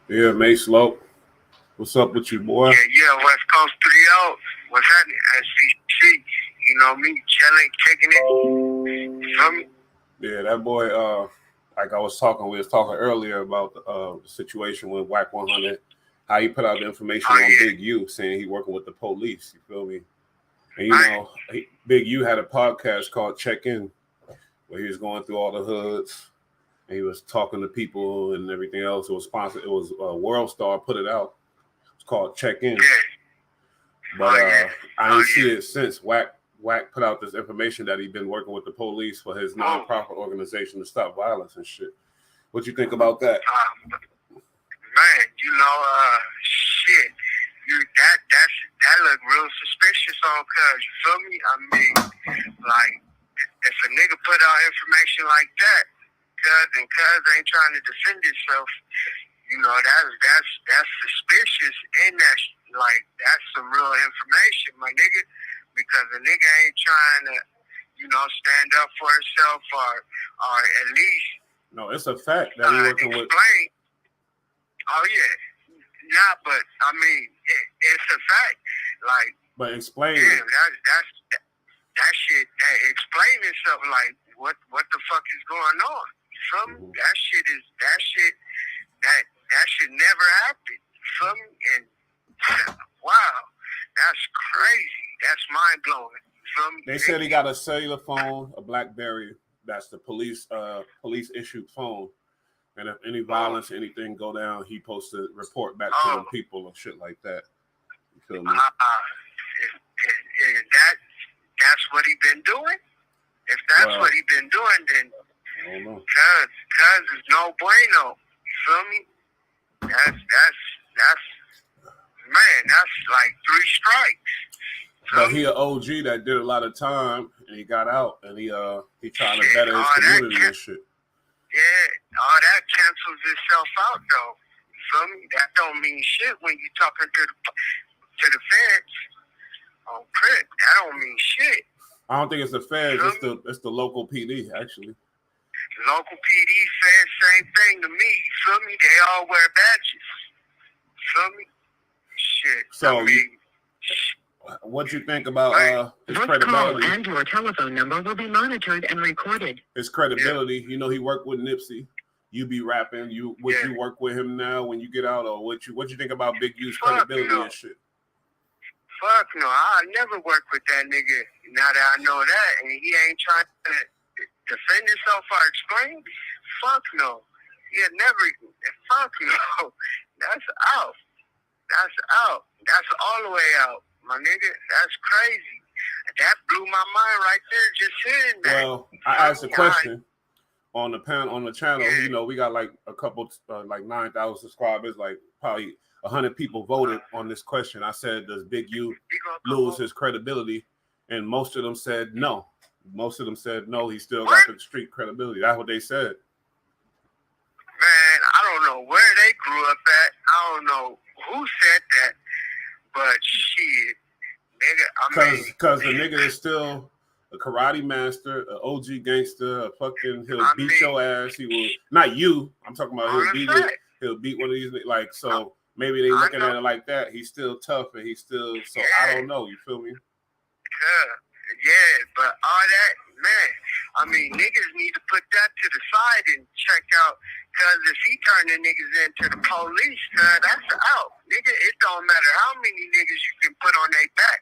Yeah, May Slope. What's up with you, boy? Yeah, West Coast 3-0. What's happening? SCC. You know me, chilling, kicking it. You feel me? Yeah, that boy. Like I was talking, we was talking earlier about the situation with Wack 100. How he put out the information Oh, on yeah. Big U, saying he working with the police. You feel me? And Right. Big U had a podcast called Check In, where he was going through all the hoods and he was talking to people and everything else. It was sponsored. It was World Star put it out. It's called Check In. Yeah. But Oh, yeah. I Oh, ain't see yeah. it since Wack put out this information that he'd been working with the police for his Oh, nonprofit organization to stop violence and shit. What you think about that? man, shit. That look real suspicious on cuz, you feel me? I mean, like, if a nigga put out information like that, cuz ain't trying to defend himself, that's suspicious, and that's some real information, my nigga, because a nigga ain't trying to, stand up for himself or at least No, it's a fact that he working with. explain. Oh yeah, nah, but I mean, it's a fact. Like, But explain damn, it. that shit. That explaining something like what the fuck is going on? You feel me? Mhm. That should never happen. You feel me? And wow, that's crazy. That's mind blowing. You feel me? They said he got a cellular phone, a BlackBerry. That's the police issued phone. And if any violence, anything go down, he supposed to report back to the people and shit like that. You feel me? That's what he been doing. If that's what he been doing, then I don't know. Cuz is no bueno. You feel me? That's man. That's like 3 strikes. But he an OG that did a lot of time and he got out and he trying to better his community and shit. Yeah, all that cancels itself out though. You feel me? That don't mean shit when you talking to the feds. Oh, crap, that don't mean shit. I don't think it's the feds. It's the local PD actually. Local PD, feds, same thing to me. You feel me? They all wear badges. You feel me? Shit. So I mean, what you think about his credibility? And your telephone number will be monitored and recorded. His credibility. Yeah. You know, he worked with Nipsey. You be rapping. Would you work with him now when you get out, or what you think about Big U's credibility and shit? Fuck no, I never work with that nigga. Now that I know that, and he ain't trying to defend himself or explain. Fuck no, he never. Fuck no, that's out. That's out. That's all the way out, my nigga. That's crazy. That blew my mind right there just hearing that. Well, I asked a question on the channel. Yeah. You know, we got like a couple, like 9,000 subscribers, like probably 100 people voted on this question. I said, does Big U lose his credibility? And most of them said no. Most of them said no, he still got the street credibility. That's what they said. Man, I don't know where they grew up at. I don't know who said that. But shit, nigga, because the nigga is still a karate master, an OG gangster, he'll beat your ass. He will, not you. I'm talking about he'll beat one of these, like, so maybe they looking at it like that. He's still tough and he's still, so yeah. I don't know. You feel me? Yeah, but all that, man, I mean, niggas need to put that to the side and check out, because if he turning niggas into the police, that's out. Nigga, it don't matter how many niggas you can put on their back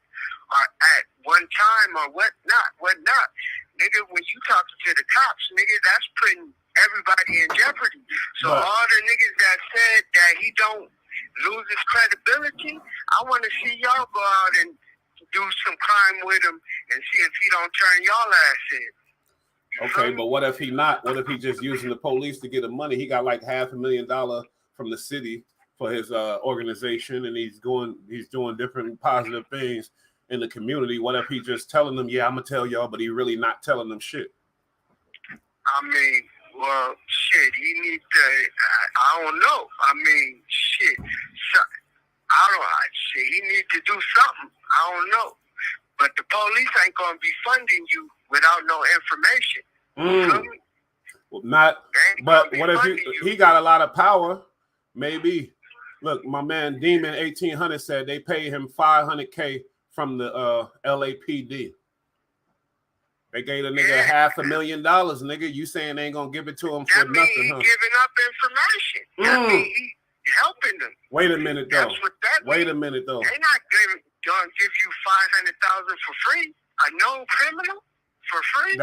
or at one time or whatnot. Nigga, when you talk to the cops, nigga, that's putting everybody in jeopardy. So all the niggas that said that he don't lose his credibility, I want to see y'all go out and do some crime with him and see if he don't turn y'all ass in. Okay, but what if he not? What if he just using the police to get him money? He got like $500,000 from the city for his organization, and he's doing different positive things in the community. What if he just telling them, yeah, I'm gonna tell y'all, but he really not telling them shit? I mean, well, shit, he need to. I don't know. I mean, shit. He need to do something. I don't know. But the police ain't gonna be funding you without no information. Well, not. But what if he got a lot of power? Maybe. Look, my man Demon 1800 said they paid him $500K from the LAPD. They gave a nigga $500,000, nigga. You saying they ain't gonna give it to him for that nothing, mean he huh? giving up information. That mean he helping them. Wait a minute though. That's what that Wait means. a minute though. They not gonna give you 500,000 for free. A known criminal for free.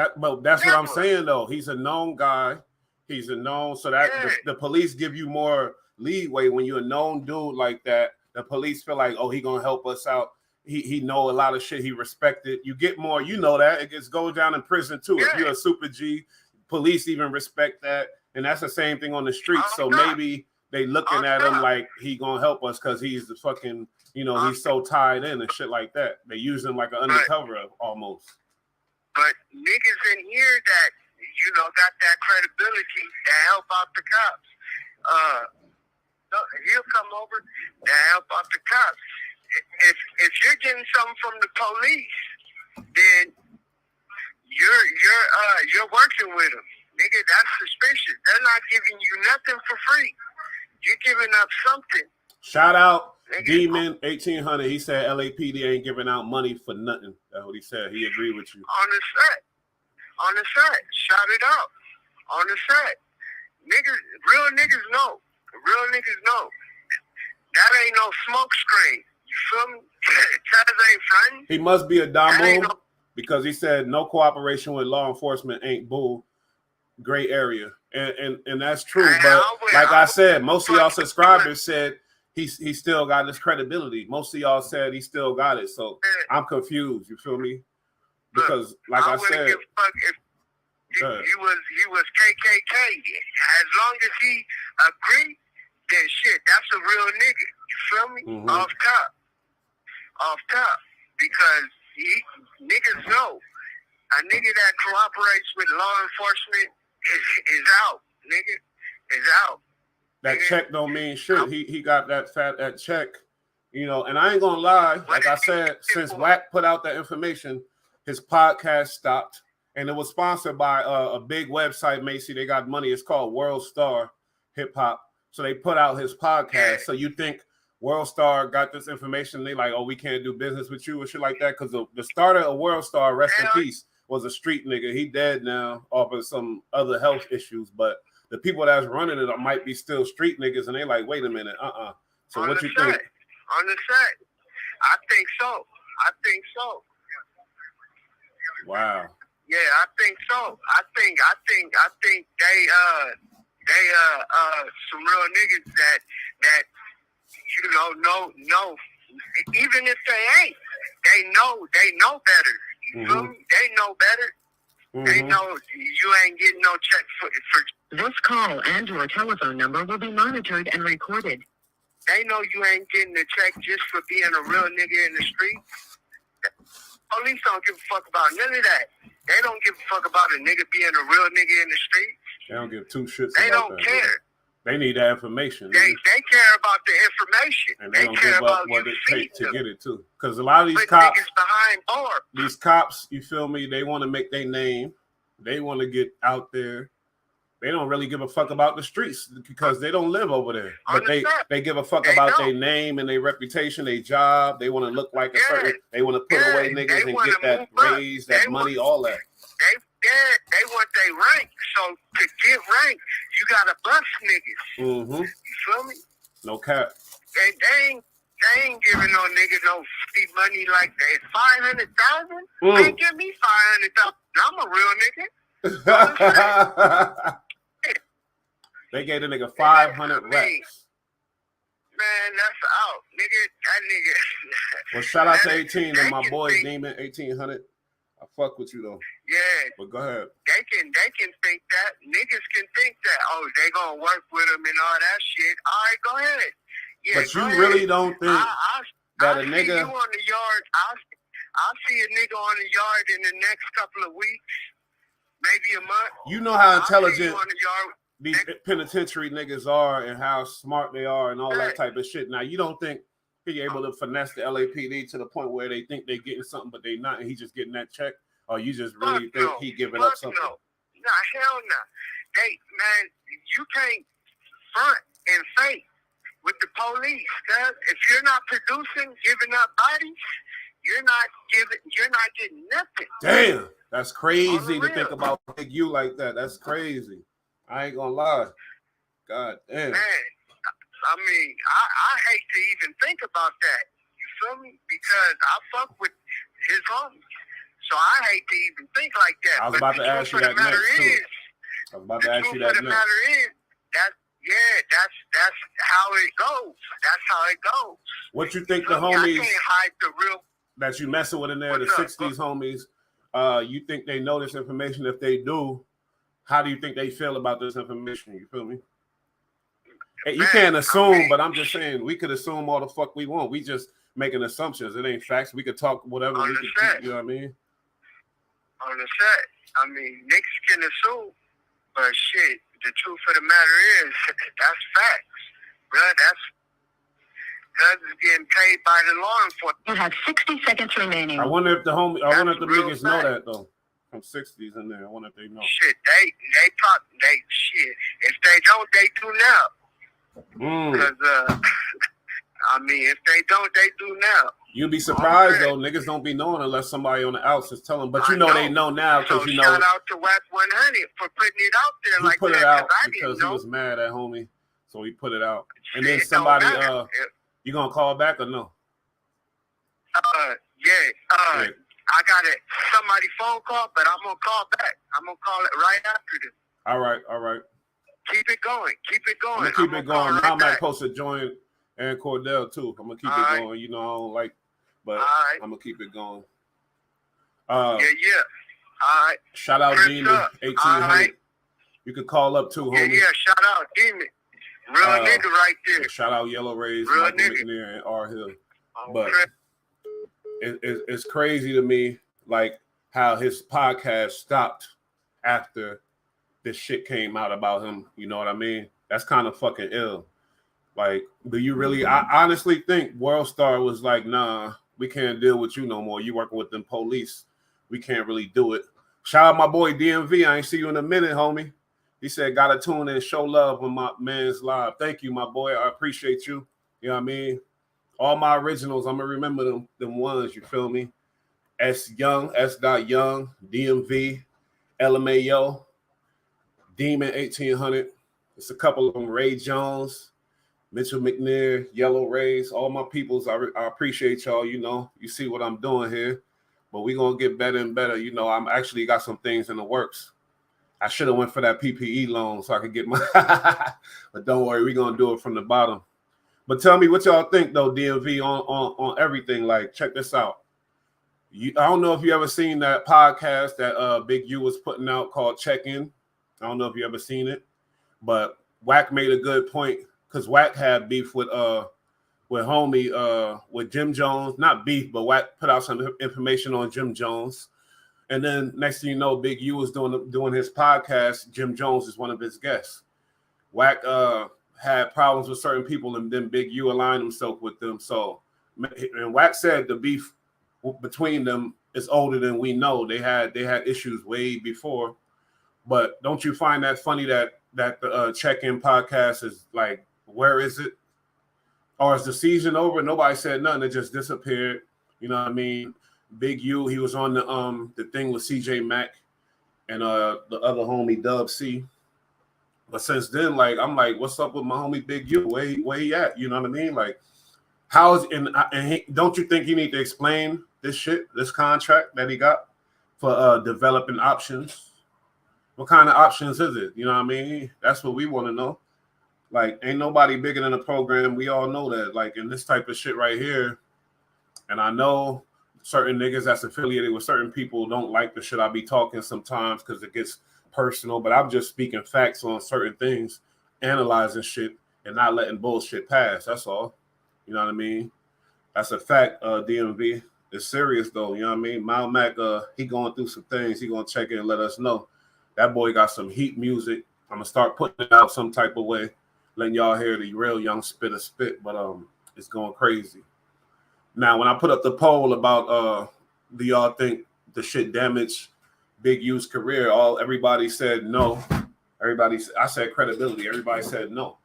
That's what I'm saying though. He's a known guy. He's a known, so that the police give you more leeway when you're a known dude like that. The police feel like, oh, he gonna help us out. He know a lot of shit. He respected. You get more. You know that it gets goes down in prison too. If you're a super G, police even respect that, and that's the same thing on the street. So maybe they looking at him like he gonna help us because he's the fucking, he's so tied in and shit like that. They use him like an undercover almost. But niggas in here that got that credibility to help out the cops. He'll come over to help out the cops. If you're getting something from the police, then you're working with them, nigga. That's suspicious. They're not giving you nothing for free. You're giving up something. Shout out Demon 1800. He said LAPD ain't giving out money for nothing. That's what he said. He agreed with you. On the set. Shout it out. On the set. Niggas, real niggas know. That ain't no smoke screen. You feel me? Taz ain't fronting. He must be a damo because he said no cooperation with law enforcement ain't bull. Gray area. And that's true. But like I said, most of y'all subscribers said he still got his credibility. Most of y'all said he still got it. So I'm confused. You feel me? Because like I said, give a fuck if he was KKK. As long as he agreed, then shit, that's a real nigga. You feel me? Mm-hmm. Off top. Because niggas know a nigga that cooperates with law enforcement is out, nigga. Is out. That check don't mean shit. He got that check, and I ain't gonna lie, like I said, since Wack put out that information, his podcast stopped. And it was sponsored by a big website, Macy. They got money. It's called World Star Hip Hop. So they put out his podcast. So you think World Star got this information? They like, oh, we can't do business with you or shit like that. Because the starter of World Star, rest in peace, was a street nigga. He dead now off of some other health issues. But the people that's running it might be still street niggas. And they like, wait a minute, So what you think? On the set. I think so. Wow. Yeah, I think so. I think they some real niggas that know. Even if they ain't, they know better. You feel me? They know better. They know you ain't getting no check for. This call and your telephone number will be monitored and recorded. They know you ain't getting a check just for being a real nigga in the street. Police don't give a fuck about none of that. They don't give a fuck about a nigga being a real nigga in the street. They don't give two shits they about don't that. care. They need that information. They care about the information. And they don't care give about up what it takes to them. get it too. Because a lot of these Put cops, niggas behind bars. these cops, you feel me? They want to make their name. They want to get out there. They don't really give a fuck about the streets because they don't live over there. But they give a fuck about their name and their reputation, their job. They want to look like a certain. They want to put away niggas and get that raise, that money, all that. They want their rank. So to get rank, you gotta bust niggas. Mm-hmm. You feel me? No cap. They ain't giving no nigga no free money like that. 500,000? They give me 500,000. I'm a real nigga. They gave the nigga 500 racks. Man, that's out, nigga. That nigga. Well, shout out to 18 and my boy Demon 1800. I fuck with you though. Yeah. But go ahead. They can think that. Niggas can think that. Oh, they gonna work with them and all that shit. All right, go ahead. Yeah, but you really don't think that a nigga? See you on the yard. I'll see a nigga on the yard in the next couple of weeks, maybe a month. You know how intelligent these penitentiary niggas are and how smart they are and all that type of shit. Now, you don't think he able to finesse the LAPD to the point where they think they getting something, but they not, and he just getting that check? Or you just really think he giving up something? No, hell no. Man, you can't front and fake police, cuz. If you're not producing, giving up bodies, you're not getting nothing. Damn, that's crazy to think about Big U like that. That's crazy. I ain't gonna lie. God damn. Man, I mean, I hate to even think about that. You feel me? Because I fuck with his homies. So I hate to even think like that. I was about to ask you that next, too. I was about to ask you that next. The matter is, that's how it goes. That's how it goes. What you think the homies I can't hide the real that you messing with in there, the 60s homies, you think they know this information? If they do, how do you think they feel about this information? You feel me? Hey, you can't assume, but I'm just saying we could assume all the fuck we want. We just making assumptions. It ain't facts. We could talk whatever we could keep, you know what I mean? On the set. I mean, niggas can assume, but shit, the truth of the matter is, that's facts. Bruh, that's cuz it's getting paid by the law enforcement. You have 60 seconds remaining. I wonder if the niggas know that though. From 60s in there. I wonder if they know. Shit, they shit. If they don't, they do now. Because I mean, if they don't, they do now. You'd be surprised though, niggas don't be knowing unless somebody on the outs is telling them. But you know they know now because you know. Shout out to WAC 100 for putting it out there like that. He put it out because he was mad at homie, so he put it out. And then somebody, you gonna call back or no? Yeah. I got somebody phone call, but I'm gonna call back. I'm gonna call it right after this. All right. Keep it going. I'm gonna keep it going. Now I'm supposed to join Aaron Cordell too. I'm gonna keep it going. You know, I don't like, but I'm gonna keep it going. Yeah. All right. Shout out Demon 1800. You could call up too, homie. Yeah. Shout out Demon. Real nigga right there. Shout out Yellow Rays, Real Michael nigga. McNair, and R Hill. But it's crazy to me, like how his podcast stopped after this shit came out about him. You know what I mean? That's kind of fucking ill. Like, do you really? I honestly think World Star was like, nah, we can't deal with you no more. You working with them police. We can't really do it. Shout out my boy DMV. I ain't see you in a minute, homie. He said, gotta tune in and show love when my man's live. Thank you, my boy. I appreciate you. You know what I mean? All my originals, I'm gonna remember them ones, you feel me? S. Young, S.Young, DMV, LMAO, Demon 1800. It's a couple of them, Ray Jones, Mitchell McNair, Yellow Rays, all my peoples. I appreciate y'all. You know, you see what I'm doing here, but we're gonna get better and better. You know, I'm actually got some things in the works. I should have went for that PPE loan so I could get my, but don't worry, we're gonna do it from the bottom. But tell me what y'all think though, DMV, on everything. Like, check this out. I don't know if you ever seen that podcast that Big U was putting out called Check In. I don't know if you ever seen it, but Wack made a good point because Wack had beef with homie with Jim Jones. Not beef, but Wack put out some information on Jim Jones. And then next thing you know, Big U was doing his podcast. Jim Jones is one of his guests. Wack had problems with certain people, and then Big U aligned himself with them. So, and Wack said the beef between them is older than we know. They had issues way before. But don't you find that funny that the Check-In podcast is like, where is it? Or is the season over? Nobody said nothing. It just disappeared. You know what I mean? Big U, he was on the thing with CJ Mack and the other homie Dub C. But since then, like, I'm like, what's up with my homie Big U? Where he at? You know what I mean? Like, don't you think he need to explain this shit, this contract that he got for developing options? What kind of options is it? You know what I mean? That's what we want to know. Like, ain't nobody bigger than the program. We all know that. Like, in this type of shit right here, and I know certain niggas that's affiliated with certain people don't like the shit I be talking sometimes because it gets personal, but I'm just speaking facts on certain things, analyzing shit, and not letting bullshit pass. That's all. You know what I mean? That's a fact, DMV. It's serious, though. You know what I mean? Mal Mac, he going through some things. He going to check in and let us know. That boy got some heat music. I'm going to start putting it out some type of way, letting y'all hear the real young spitter spit, but it's going crazy. Now, when I put up the poll about do y'all think the shit damaged Big U's career, everybody said no. I said credibility. Everybody said no.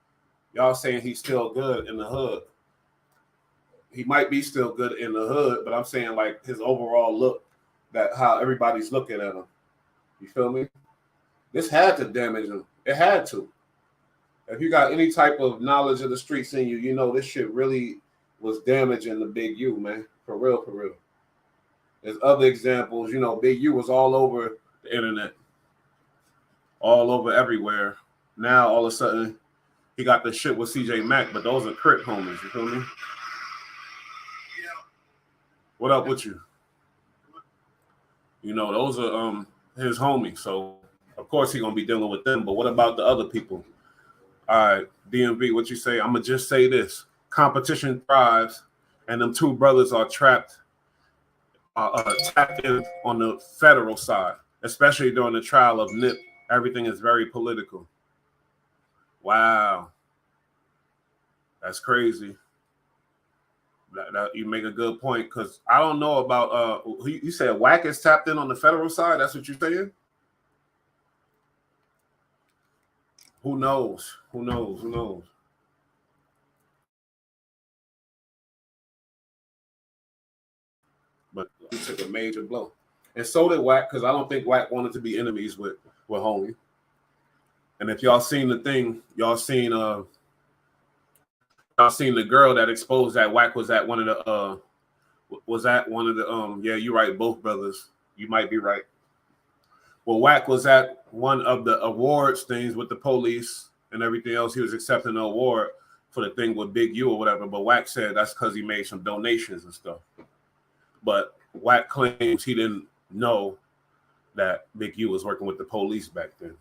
Y'all saying he's still good in the hood. he might be still good in the hood, but I'm saying like his overall look, that how everybody's looking at him. You feel me? This had to damage him. It had to. If you got any type of knowledge of the streets in you, you know this shit really was damaging the Big U, man. For real, for real. There's other examples, you know, Big U was all over the internet, all over everywhere. Now all of a sudden he got the shit with CJ Mack, but those are Crip homies, you feel me? What up with you? You know, those are his homies. So of course he gonna be dealing with them. But what about the other people? All right, DMV, what you say? I'm gonna just say this: competition thrives, and them two brothers are tapped in on the federal side, especially during the trial of Nip. Everything is very political. Wow, that's crazy. That you make a good point, because I don't know about you said Wack is tapped in on the federal side. That's what you're saying. Who knows? Who knows? Who knows? But he took a major blow, and so did Wack, because I don't think Wack wanted to be enemies with homie. And if y'all seen the thing, y'all seen the girl that exposed that Wack was at one of the yeah, you're right, both brothers. You might be right. Well, Wack was at one of the awards things with the police and everything else. He was accepting an award for the thing with Big U or whatever. But Wack said that's because he made some donations and stuff. But Wack claims he didn't know that Big U was working with the police back then.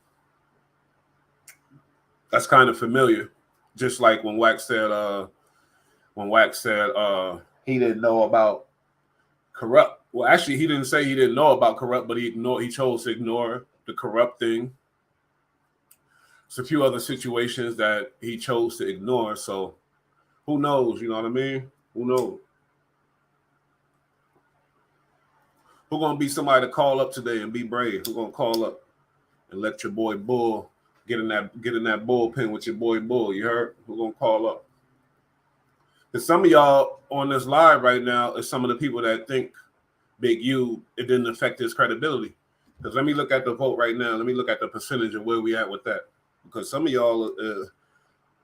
That's kind of familiar. Just like when Wack said he didn't know about corrupt. Well, actually, he didn't say he didn't know about corrupt, but he chose to ignore the corrupt thing. There's a few other situations that he chose to ignore. So who knows? You know what I mean? Who knows? Who gonna be somebody to call up today and be brave? Who gonna call up and let your boy Bull get in that bullpen with your boy Bull? You heard? Who gonna call up? Because some of y'all on this live right now is some of the people that think Big U, it didn't affect his credibility. Because let me look at the vote right now. Let me look at the percentage of where we at with that. Because some of y'all,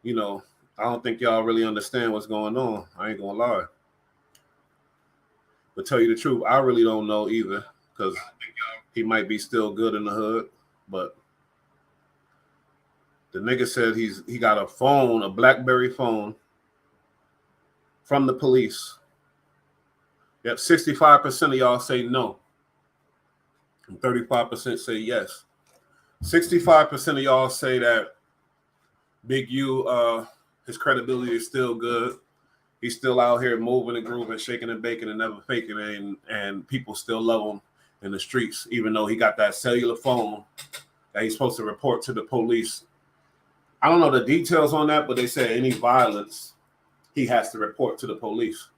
you know, I don't think y'all really understand what's going on. I ain't gonna lie. But tell you the truth, I really don't know either, because he might be still good in the hood. But the nigga said he got a phone, a BlackBerry phone from the police. Yep, 65% of y'all say no. And 35% say yes. 65% of y'all say that Big U, his credibility is still good. He's still out here moving and grooving, shaking and baking and never faking it. And people still love him in the streets, even though he got that cellular phone that he's supposed to report to the police. I don't know the details on that, but they said any violence, he has to report to the police.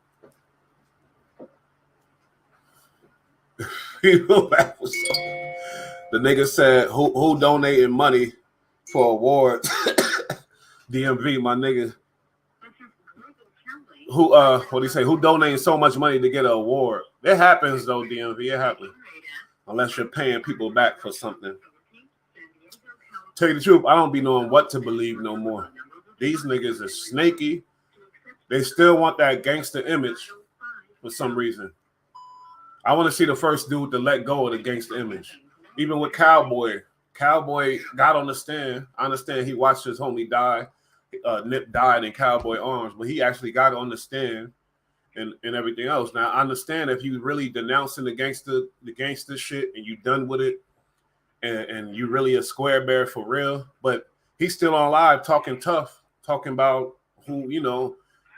You know, that was so... The nigga said, who donated money for awards? DMV, my nigga. Who what do you say? Who donated so much money to get an award? It happens though, DMV. It happens. Unless you're paying people back for something. Tell you the truth, I don't be knowing what to believe no more. These niggas are snaky. They still want that gangster image for some reason. I want to see the first dude to let go of the gangster image. Even with Cowboy. Cowboy got on the stand. I understand he watched his homie die. Nip died in Cowboy arms, but he actually got on the stand and everything else. Now, I understand if you really denouncing the gangster shit and you done with it and you really a square bear for real, but he's still on live talking tough, talking about who, you know,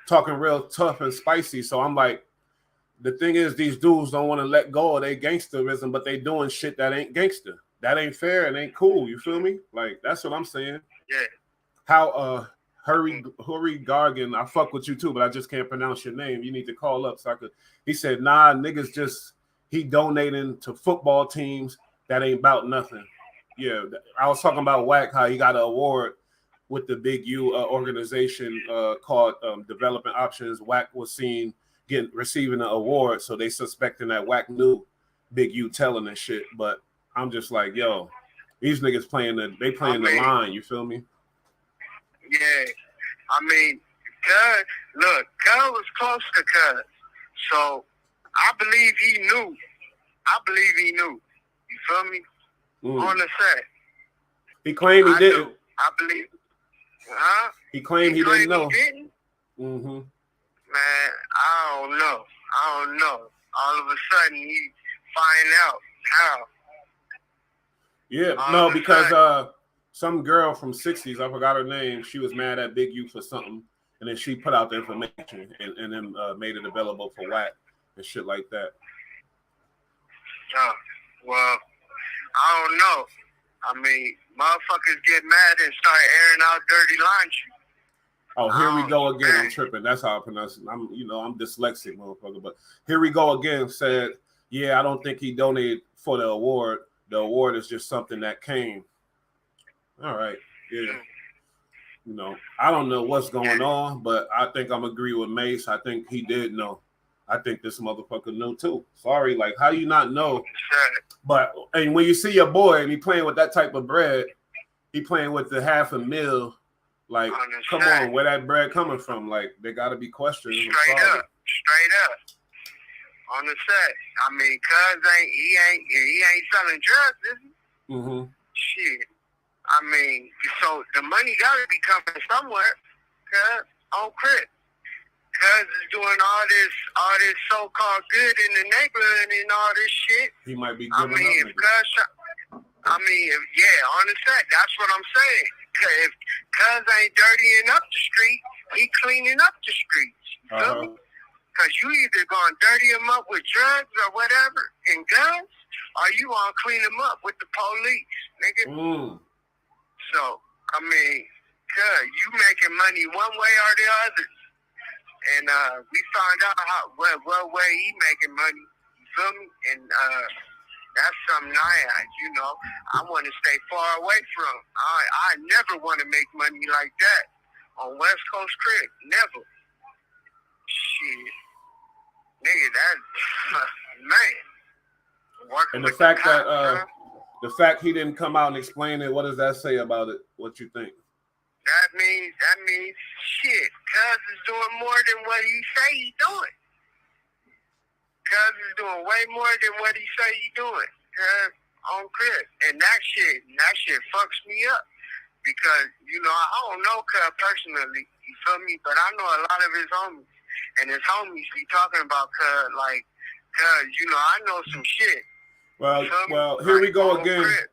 talking real tough and spicy. So I'm like, the thing is, these dudes don't want to let go of their gangsterism, but they doing shit that ain't gangster. That ain't fair and ain't cool. You feel me? Like, that's what I'm saying. Yeah. How Hurry Gargan, I fuck with you too, but I just can't pronounce your name. You need to call up so I could. He said, nah, niggas just, he donating to football teams that ain't about nothing. Yeah, I was talking about Wack, how he got an award with the Big U organization called Development Options. Wack was seen receiving the award, so they suspecting that Wack knew Big U telling and shit. But I'm just like, yo, these niggas playing the line. You feel me? Yeah, I mean, Cuz was close to Cuz, so I believe he knew. You feel me? On the set. He claimed he didn't. I believe. Huh? He claimed he didn't know. He didn't? Mm-hmm. Man, I don't know. All of a sudden, he find out how. Yeah, no, because some girl from 60s, I forgot her name, she was mad at Big U for something, and then she put out the information and then made it available for Wack and shit like that. Well, I don't know. I mean, motherfuckers get mad and start airing out dirty laundry. Oh, here we go again. I'm tripping. That's how I pronounce it. I'm dyslexic, motherfucker. But here we go again. Said, yeah, I don't think he donated for the award. The award is just something that came. All right. Yeah. I don't know what's going on, but I think I'm agree with Mace. I think he did know. I think this motherfucker knew too. Sorry, like how do you not know? But and when you see your boy and he playing with that type of bread, he playing with the $500,000. Like, come on, where that bread coming from? Like, they got to be questions. Straight up. On the set. I mean, Cuz he ain't selling drugs, is he? Mm-hmm. Shit. I mean, so the money got to be coming somewhere. Cuz on crib. Cuz is doing all this so-called good in the neighborhood and all this shit. He might be giving up. On the set. That's what I'm saying. If Cuz ain't dirtying up the street, he cleaning up the streets. You feel me? Because you either gonna dirty him up with drugs or whatever and guns, or you gonna clean him up with the police, nigga. So, I mean, Cuz, you making money one way or the other. And we found out what way he making money. You feel me? And that's something I want to stay far away from. I never want to make money like that on West Coast Crib. Never. Shit. Nigga, that's, man. And the fact that, the fact he didn't come out and explain it, what does that say about it? What you think? That means, shit, Cuz is doing more than what he say he doing. Cuz is doing way more than what he say he doing. Cuz on crib. And that shit fucks me up. Because, I don't know Cuz personally, you feel me? But I know a lot of his homies. And his homies be talking about Cuz, like, Cuz, I know some shit. Well, here we go again. Crib.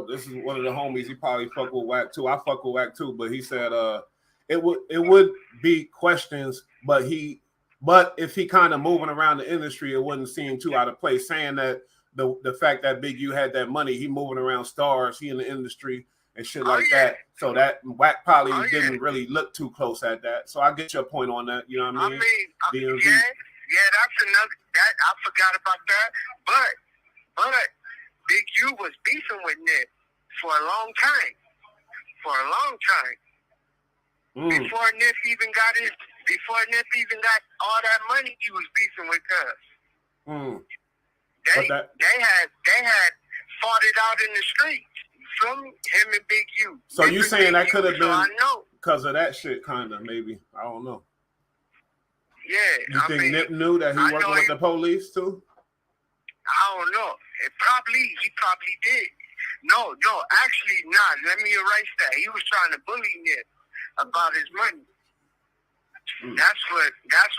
This is one of the homies. He probably fuck with Wack too. I fuck with Wack too, but he said it would be questions, but if he kind of moving around the industry, it wouldn't seem too out of place. Saying that the fact that Big U had that money, he moving around stars, he in the industry and shit like that. So that Wack probably didn't really look too close at that. So I get your point on that. You know what I mean? Yeah, that's another. That I forgot about that, but Big U was beefing with Nip for a long time. Before Nip even got all that money, he was beefing with Cuz. They had fought it out in the streets. From him and Big U. So you saying that could have been because of that shit, kind of, maybe. I don't know. Yeah. You think Nip knew that he working with the police too? I don't know. He probably did. No, actually not. Let me erase that. He was trying to bully Nip about his money. That's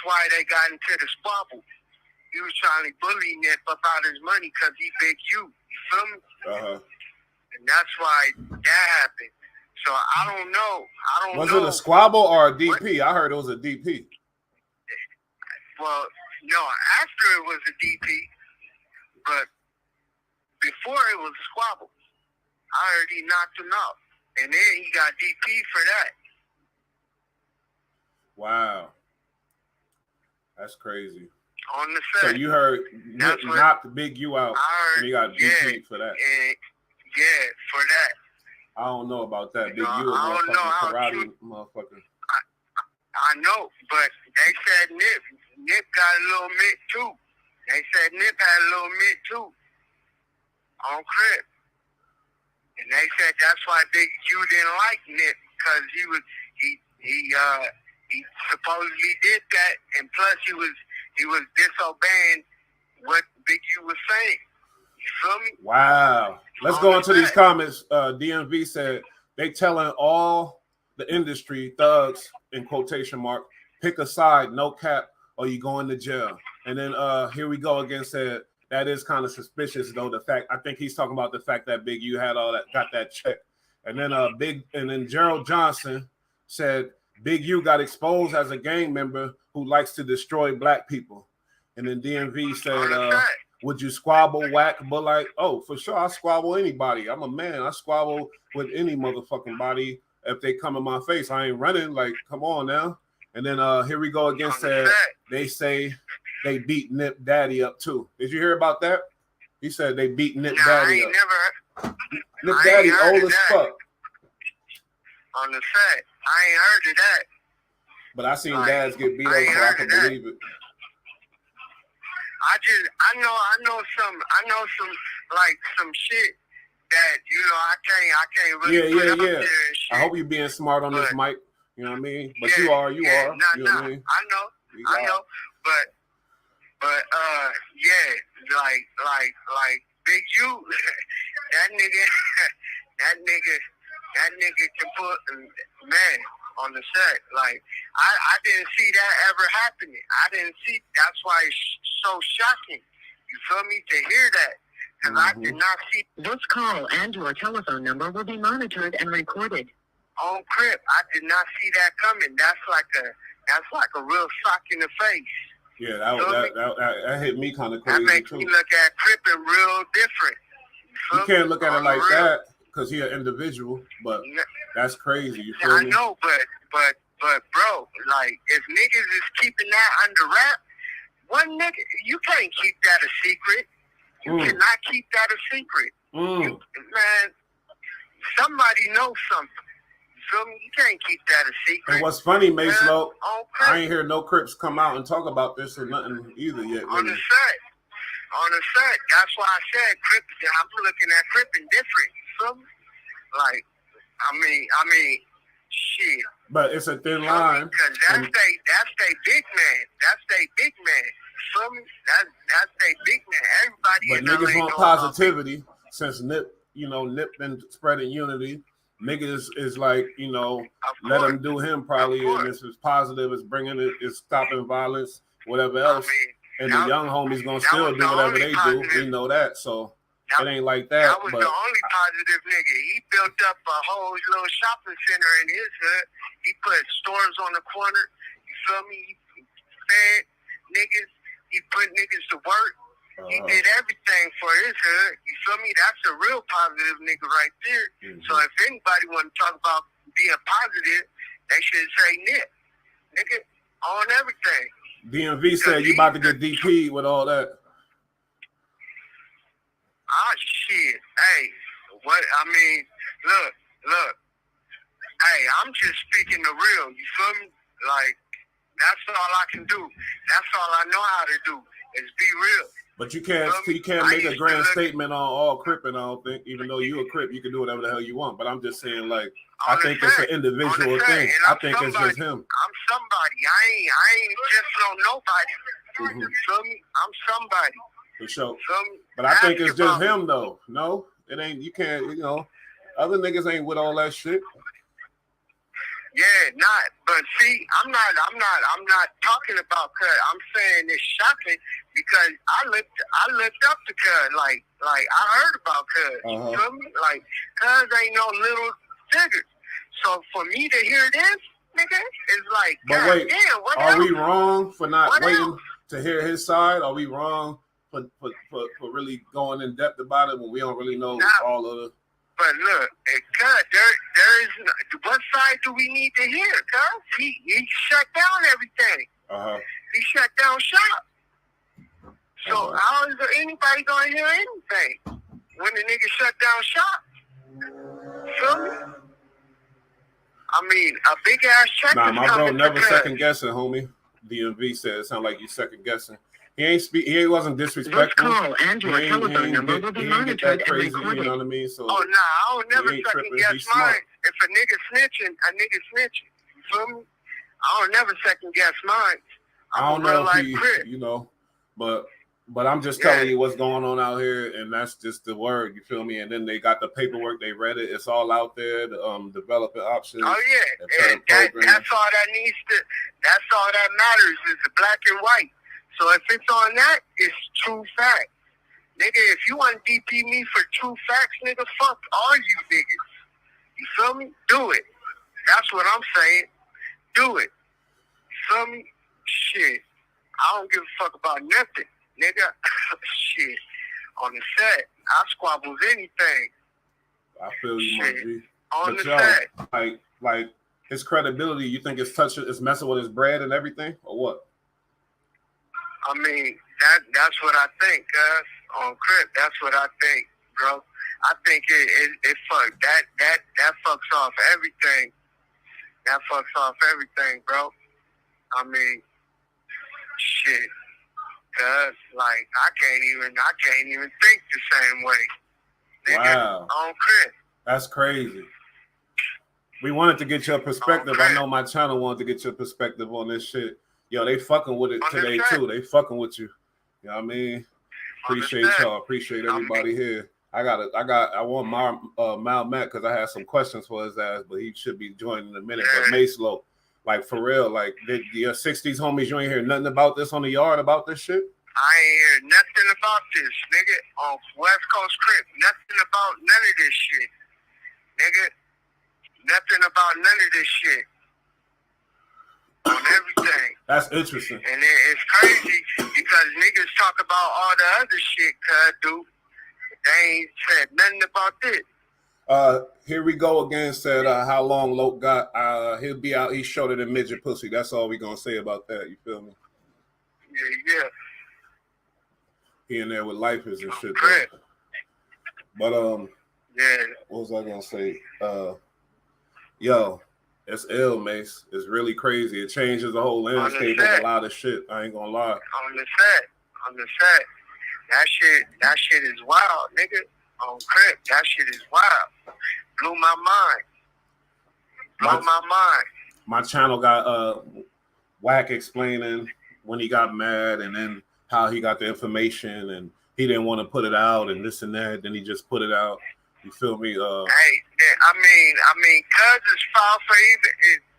why they got into the squabble. He was trying to bully Nip about his money because he Big U. You feel me? And that's why that happened. So I don't know. Was it a squabble or a DP? I heard it was a DP. Well, no, after it was a DP, but before it was a squabble. I heard he knocked him out. And then he got DP for that. Wow. That's crazy. On the set. So you heard Nip knocked Big U out and he got DP for that. Yeah, for that. I don't know about that. Big U, I don't know karate motherfucker. I know, but they said Nip got a little mitt too. They said Nip had a little mitt too on Crip. And they said that's why Big U didn't like Nip, because he supposedly did that, and plus he was disobeying what Big U was saying. You feel me? Wow. Let's go into these comments. DMV said they telling all the industry thugs in quotation mark, pick a side, no cap, or you going to jail. And then here we go again. Said that is kind of suspicious though. The fact, I think he's talking about the fact that Big U had all that, got that check. And then Gerald Johnson said Big U got exposed as a gang member who likes to destroy black people. And then DMV said, would you squabble Wack? But like, oh, for sure, I squabble anybody. I'm a man. I squabble with any motherfucking body if they come in my face. I ain't running. Like, come on now. And then here we go again. Said they say they beat Nip Daddy up too. Did you hear about that? He said they beat Nip Daddy up. Nip Daddy old as fuck. On the set, I ain't heard of that. But I seen dads get beat up, so I can believe it. I know some shit that I can't really put up there and shit. I hope you being smart on this mic. You know what I mean? But you are. You know what I mean? I know. But like Big U, that nigga can put man on the set. Like I didn't see that ever happening. I didn't see. That's why it's so shocking. You feel me, to hear that? Because I did not see. This call and your telephone number will be monitored and recorded. On Crip, I did not see that coming. That's like a real sock in the face. Yeah, that hit me kind of crazy. That makes me look at Crippin' real different. You can't look at it like that because he an individual, but that's crazy. You feel me? I know, but bro, like if niggas is keeping that under wrap, one nigga, you can't keep that a secret. You cannot keep that a secret. Man, somebody knows something. You can't keep that a secret. And what's funny, Mace Low, I ain't hear no Crips come out and talk about this or nothing either yet. On the set. That's why I said Crip. I'm looking at Crippin' different. You feel me? Like, I mean, shit. But it's a thin line. Because that's they big man. That's they big man. You feel me? That's they big man. Everybody. But niggas want positivity since Nip been spreading unity. Niggas is like, let him do him probably, and this is positive, it's bringing it, it's stopping violence, whatever else. And the young homies gonna still do whatever they do. We know that, so it ain't like that. That was the only positive nigga. He built up a whole little shopping center in his hood. He put stores on the corner. You feel me? He fed niggas. He put niggas to work. He did everything for his hood. You feel me? That's a real positive nigga right there. So if anybody want to talk about being positive, they should say Nip. Nigga, on everything. DMV said you about to get DP'd with all that. Ah, shit. Hey, look. Hey, I'm just speaking the real. You feel me? Like, that's all I can do. That's all I know how to do is be real. But you can't make a grand statement on all Crippin', I don't think. Even though you a Crip, you can do whatever the hell you want. But I'm just saying, like, I think it's an individual thing. I think it's just him. I'm somebody. I ain't just nobody. You feel me? I'm somebody. For sure. But I think it's just him though. No, it ain't. You can't. Other niggas ain't with all that shit. Yeah, but see, I'm not talking about Cud. I'm saying it's shocking because I looked up to Cud, like I heard about Cud. You feel me? Like, Cud ain't no little figure. So for me to hear this, nigga, it's like, but wait, damn, what are else? we wrong for not waiting to hear his side? Are we wrong for really going in depth about it when we don't really know all of the? But look, Cud, there is what side do we need to hear, Cud? He shut down everything. He shut down shop. So how is anybody gonna hear anything when the nigga shut down shop? Feel me? I mean, a big ass check. Nah, my bro never second guessing, homie. DMV said it sounded like you second guessing. He wasn't This disrespectful. call and your telephone number will be monitored and crazy, recorded. you know what I mean? So Oh, nah, I don't never second tripping. guess He's mine. smart. If a nigga snitching. You feel me? I don't never second guess mine. I don't know if he, you know, but I'm just telling you what's going on out here, and that's just the word. You feel me? And then they got the paperwork. They read it. It's all out there. The developing options. Oh yeah, and that's all that needs to. That's all that matters is the black and white. So if it's on that, it's true fact. Nigga, if you want to DP me for true facts, nigga, fuck all you niggas. You feel me? Do it. That's what I'm saying. Do it. You feel me? Shit. I don't give a fuck about nothing, nigga. Shit. On the set, I squabbles anything. I feel you, my G. On the set. Like his credibility, you think it's messing with his bread and everything, or what? I mean, that's what I think, guys. On Crip, that's what I think, bro. I think it fuck that fucks off everything. That fucks off everything, bro. I mean, shit. Cause like I can't even think the same way. Nigga, wow. On Crip. That's crazy. We wanted to get your perspective. I know my channel wanted to get your perspective on this shit. Yo, they fucking with it today too. They fucking with you. You know what I mean? Appreciate y'all. Appreciate everybody here. I want Mal Matt because I had some questions for his ass, but he should be joining in a minute. But Mace Low, like for real, like your 60s homies, you ain't hear nothing about this on the yard about this shit? I ain't hear nothing about this, nigga. On West Coast Crip, nothing about none of this shit. Nigga, nothing about none of this shit. On everything. That's interesting. And it's crazy because niggas talk about all the other shit, dude. They ain't said nothing about this. Here we go again. Said how long Loke got. He'll be out. He's shorter than midget pussy. That's all we gonna say about that. You feel me? Yeah. He in there with lifers and shit. But yeah. What was I gonna say? Yo. It's ill, Mace. It's really crazy. It changes the whole landscape of a lot of shit. I ain't gonna lie. On the set. That shit is wild, nigga. On Crip, that shit is wild. Blew my mind. My channel got Wack explaining when he got mad and then how he got the information and he didn't want to put it out and this and that. Then he just put it out. You feel me? Hey, I mean, cuz it's foul for even.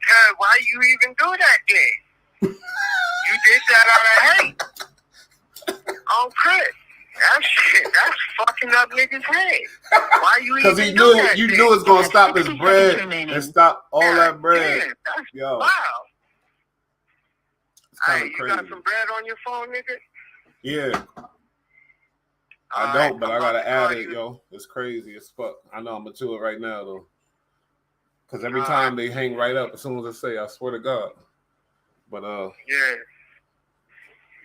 Cuz, why you even do that then? You did that out of hate. On Crip. That's fucking up niggas' head. Why you even do that? Because he knew you knew it's gonna stop his bread and stop all that bread. Yeah, that's yo. Wow. Hey, you got some bread on your phone, nigga? Yeah. I don't, but I gotta add it, yo. It's crazy as fuck. I know I'm gonna do it right now though. Cause every time they hang right up as soon as I say, I swear to God. But yeah.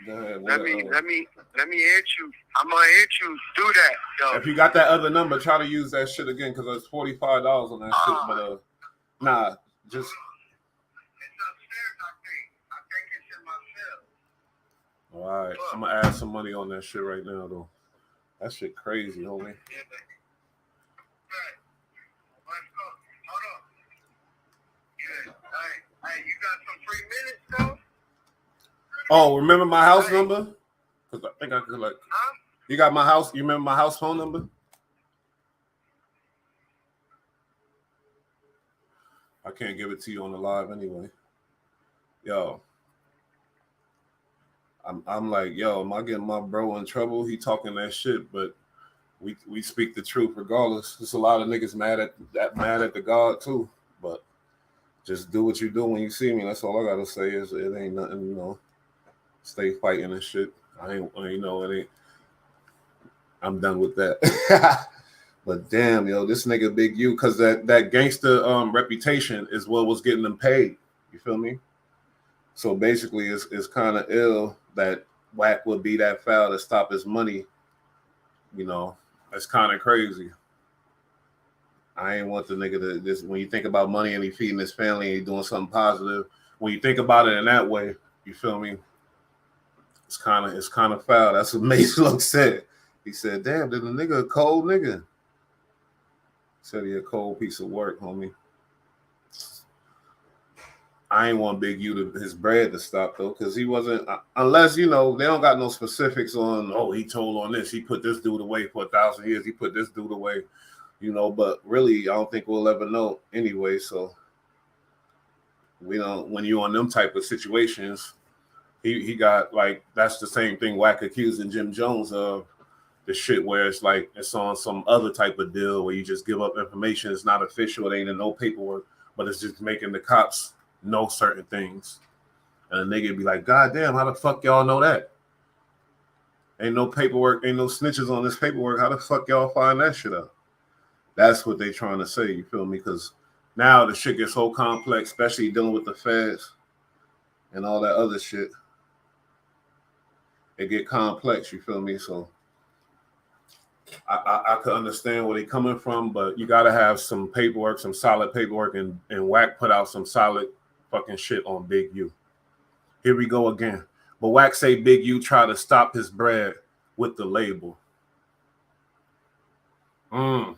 Let me hit you. I'm gonna hit you. Do that, though. If you got that other number, try to use that shit again because it's $45 on that shit. But nah, just. It's upstairs, I think it's in my cell. All right, I'm gonna add some money on that shit right now though. That shit crazy, homie. Yeah, hold on. Yeah, hey, you got some free minutes though? Oh, remember my house number? Because I think I could like. Huh? You got my house? You remember my house phone number? I can't give it to you on the live anyway. Yo. I'm like, yo, am I getting my bro in trouble? He talking that shit, but we speak the truth regardless. There's a lot of niggas mad at the God too. But just do what you do when you see me. That's all I gotta say is it ain't nothing, you know. Stay fighting and shit. It ain't. I'm done with that. But damn, yo, this nigga Big U, because that gangster reputation is what was getting them paid. You feel me? So basically, it's kind of ill that Wack would be that foul to stop his money. You know, that's kind of crazy. I ain't want the nigga to this. When you think about money and he feeding his family and he doing something positive, when you think about it in that way, You feel me? It's kind of foul. That's what Mace Look said. He said, "Damn, did the nigga a cold nigga?" He said he a cold piece of work, homie. I ain't want Big U to his bread to stop though, because he wasn't. Unless they don't got no specifics on. Oh, he told on this. He put this dude away for 1,000 years. He put this dude away. But really, I don't think we'll ever know anyway. So we don't. When you on them type of situations, he got like that's the same thing Wack accusing Jim Jones of. The shit where it's like it's on some other type of deal where you just give up information. It's not official. It ain't in no paperwork, but it's just making the cops know certain things. And a nigga be like, God damn, how the fuck y'all know that? Ain't no paperwork, ain't no snitches on this paperwork. How the fuck y'all find that shit out? That's what they trying to say, you feel me? Because now the shit gets so complex, especially dealing with the feds and all that other shit. It get complex, you feel me? So I could understand where they coming from, but you got to have some paperwork, some solid paperwork, and Wack put out some solid fucking shit on Big U. Here we go again. But Wack say Big U try to stop his bread with the label. I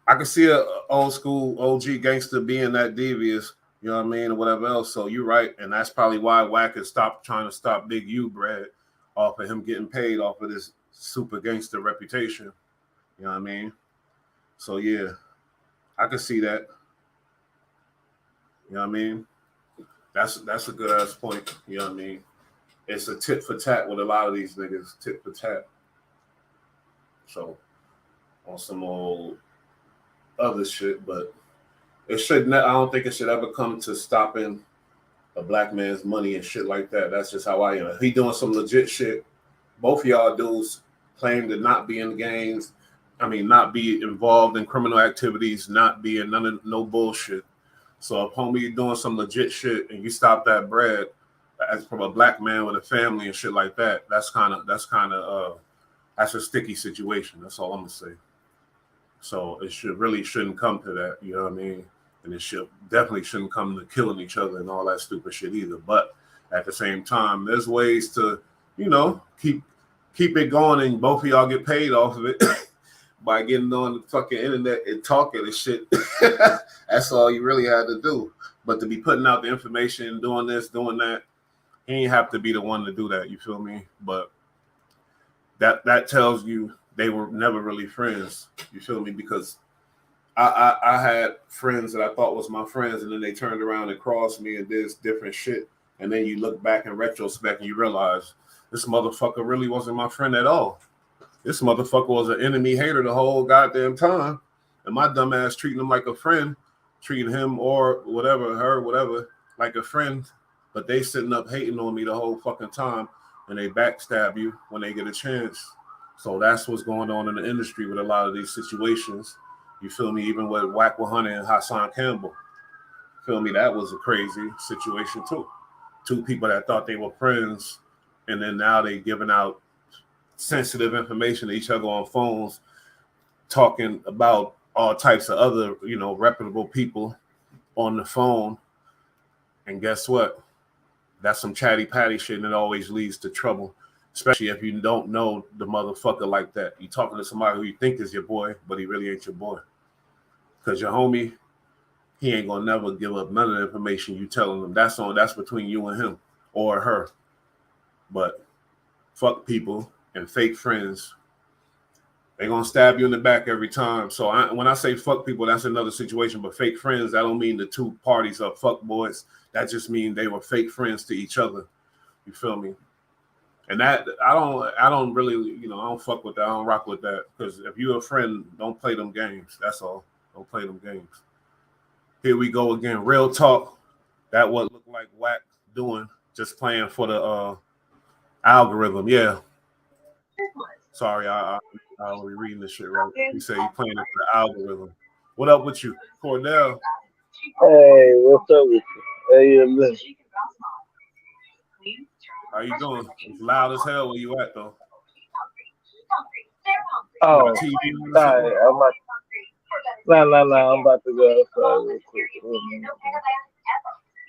can see a old school OG gangster being that devious, you know what I mean, or whatever else. So you're right, and that's probably why Wack has stopped trying to stop Big U bread off of him getting paid off of this super gangster reputation. You know what I mean? So yeah, I can see that. You know what I mean? That's a good ass point. You know what I mean? It's a tit for tat with a lot of these niggas, tit for tat. So on some old other shit, but it should. I don't think it should ever come to stopping a black man's money and shit like that. That's just how I am. If he doing some legit shit, both of y'all dudes claim to not be in gangs. I mean, not be involved in criminal activities, not be in no bullshit. So if homie doing some legit shit and you stop that bread as from a black man with a family and shit like that, that's a sticky situation. That's all I'm gonna say. So it shouldn't come to that, you know what I mean? And it definitely shouldn't come to killing each other and all that stupid shit either. But at the same time, there's ways to, keep it going and both of y'all get paid off of it by getting on the fucking internet and talking and shit. That's all you really had to do. But to be putting out the information, doing this, doing that, he ain't have to be the one to do that, you feel me? But that tells you they were never really friends, you feel me? Because I had friends that I thought was my friends, and then they turned around and crossed me and did different shit. And then you look back in retrospect and you realize this motherfucker really wasn't my friend at all. This motherfucker was an enemy hater the whole goddamn time. And my dumb ass treating him like a friend, treating him or whatever, her, whatever, like a friend. But they sitting up hating on me the whole fucking time, and they backstab you when they get a chance. So that's what's going on in the industry with a lot of these situations. You feel me? Even with Wack 100 and Hassan Campbell. Feel me? That was a crazy situation too. Two people that thought they were friends, and then now they giving out sensitive information to each other on phones, talking about all types of other, reputable people on the phone. And guess what? That's some chatty patty shit, and it always leads to trouble, especially if you don't know the motherfucker like that. You talking to somebody who you think is your boy, but he really ain't your boy. Because your homie, he ain't gonna never give up none of the information you telling him. That's between you and him or her. But fuck people and fake friends. They're gonna stab you in the back every time. So when I say fuck people, that's another situation. But fake friends, that don't mean the two parties are fuck boys. That just means they were fake friends to each other. You feel me? And that I don't really, I don't fuck with that. I don't rock with that. Because if you're a friend, don't play them games. That's all. Don't play them games. Here we go again. Real talk. That what looked like Wack doing, just playing for the algorithm. Yeah. Sorry, I'll be reading this shit right. He said he playing it for the algorithm. What up with you, Cordell? Hey, what's up with you? Hey, man. How you doing? It's loud as hell where you at though. You got Oh, a TV on or nah, something? I'm about to go outside real quick.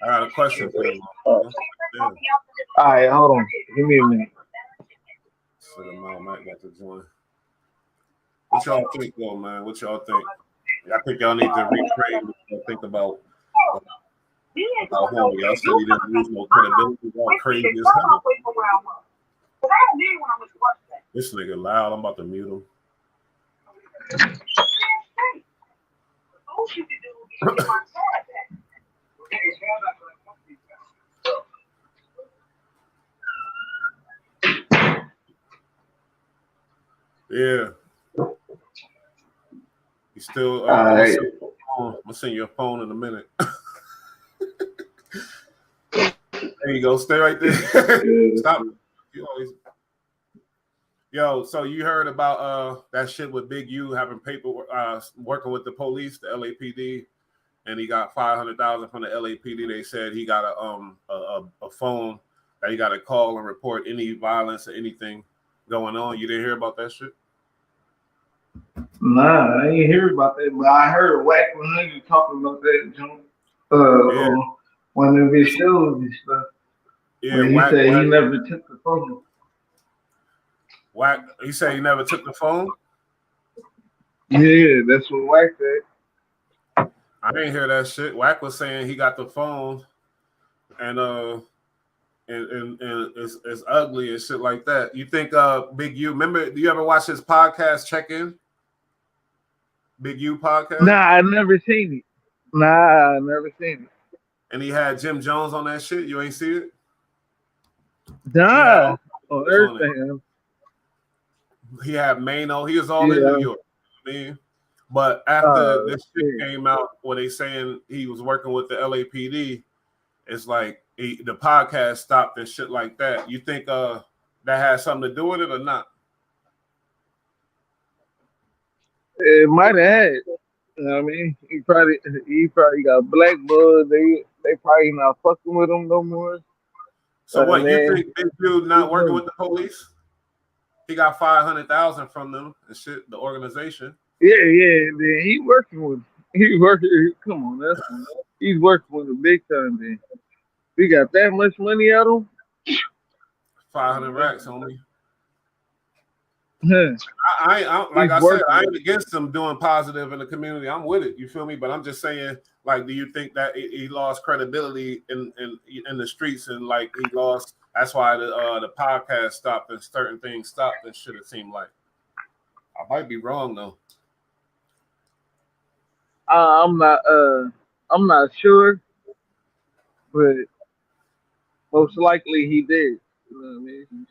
I got a question for you. Uh, All right, hold on. Give me a minute. So the mom might got to join. What y'all think, though, man? What y'all think? I think y'all need to reframe what y'all think about homie. Y'all said he didn't lose no credibility. Y'all crazy as hell. This nigga loud. I'm about to mute him. Yeah. You still I'm gonna send you a phone in a minute. There you go. Stay right there. Stop. You always. Yo, so you heard about that shit with Big U having paperwork, working with the police, the LAPD, and he got $500,000 from the LAPD. They said he got a phone that he got to call and report any violence or anything going on. You didn't hear about that shit? Nah, I ain't hear about that, but I heard Wack w.i.g talking about that junk. On one of his shows and stuff. Yeah, where he Wack, said he never took the phone. Wack, he said he never took the phone? Yeah, that's what Wack said. I didn't hear that shit. Wack was saying he got the phone and it's ugly and shit like that. You think Big U, remember, do you ever watch his podcast, Check In? Big U podcast? Nah, I never seen it. Nah, I never seen it. And he had Jim Jones on that shit. You ain't see it? Nah, on everything. He had Mano. He was all in New York. I mean, but after this shit came out, where they saying he was working with the LAPD, it's like the podcast stopped and shit like that. You think that has something to do with it or not? It might have had. You know what I mean? He probably got black blood. They probably not fucking with him no more. So what, you think Big Dude not working with the police? He got $500,000 from them and shit, the organization. Yeah. Then he working with. He working. Come on, he's working with a big time. Then we got that much money out of him. 500 racks, homie. Huh. I ain't against him doing positive in the community. I'm with it. You feel me? But I'm just saying, like, do you think that he lost credibility in the streets and like he lost? That's why the podcast stopped and certain things stopped and shit. It seemed like I might be wrong though. I'm not sure, but most likely he did. You know what I mean?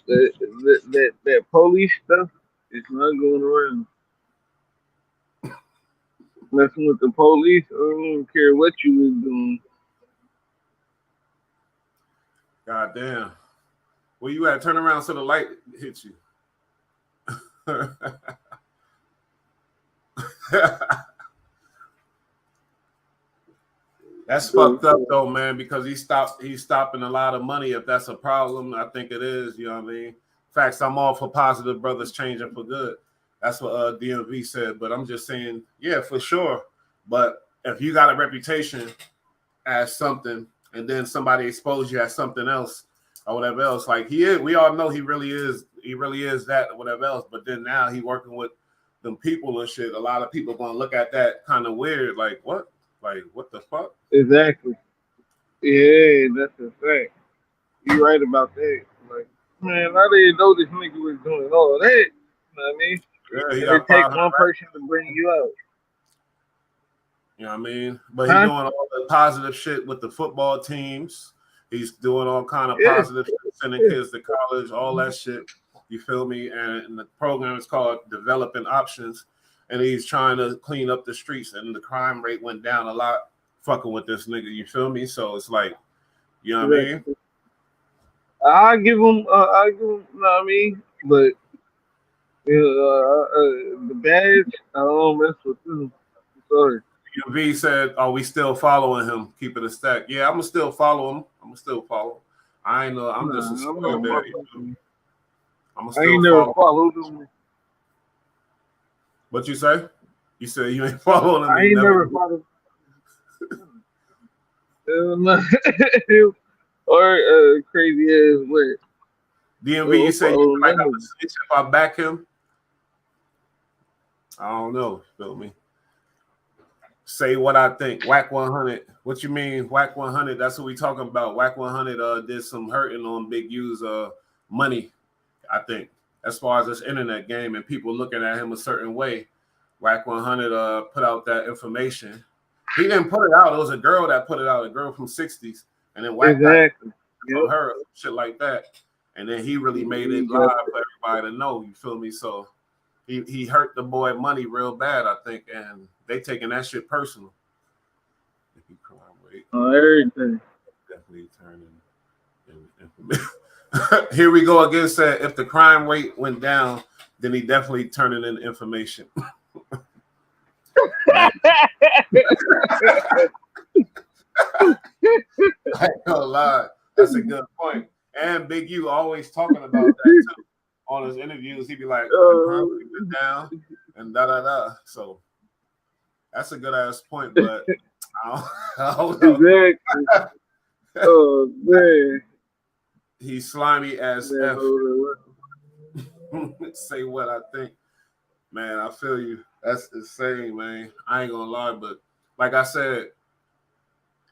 That police stuff is not going around. Messing with the police, I don't care what you was doing. God damn. Where you at? Turn around so the light hits you. That's fucked up though, man, because he's stopping a lot of money. If that's a problem, I think it is, you know what I mean? Facts, I'm all for positive brothers changing for good. That's what DMV said. But I'm just saying, yeah, for sure. But if you got a reputation as something and then somebody exposed you as something else or whatever else, like he is, we all know he really is that or whatever else. But then now he working with them people and shit. A lot of people gonna look at that kind of weird, like what? Like, what the fuck? Exactly. Yeah, that's a fact. You right about that. Like, man, I didn't know this nigga was doing all that. You know what I mean? Yeah, he and got it take one person to bring you out. You know what I mean? But he's doing all the positive shit with the football teams. He's doing all kind of positive shit, sending kids to college, all that shit. You feel me? And the program is called Developing Options. And he's trying to clean up the streets, and the crime rate went down a lot fucking with this nigga. You feel me? So it's like, you know what I mean? I give him, you know what I mean? But the badge, I don't mess with him. Sorry. V said, "Are we still following him? Keeping a stack? Yeah, I'm gonna still follow him. I ain't know. I'm just a square bear. I'm gonna still never followed him. What you say? You said you ain't following him. I ain't never followed. Or crazy ass what? DMV, you say you like I'm No. a snitch if I back him? I don't know. Feel me? Say what I think. Wack 100. What you mean, Wack 100? That's what we talking about. Wack 100 did some hurting on Big U's money, I think, as far as this internet game and people looking at him a certain way. Wack 100 put out that information. He didn't put it out. It was a girl that put it out, a girl from 60s. And then Wack got Exactly. from Yep. her, shit like that. And then he really made it He live got for everybody to know. You feel me? So he hurt the boy money real bad, I think, and they taking that shit personal. If he crime rate, on everything. definitely turning. Here we go again. Said if the crime rate went down, then he definitely turning in information. I ain't gonna lie, that's a good point. And Big U always talking about that too. On his interviews, he'd be like, the crime rate went down and da da da. So that's a good ass point, but I don't know. Exactly. Oh man. He's slimy as Man, F. Say what I think. Man, I feel you. That's insane, man. I ain't gonna lie, but like I said,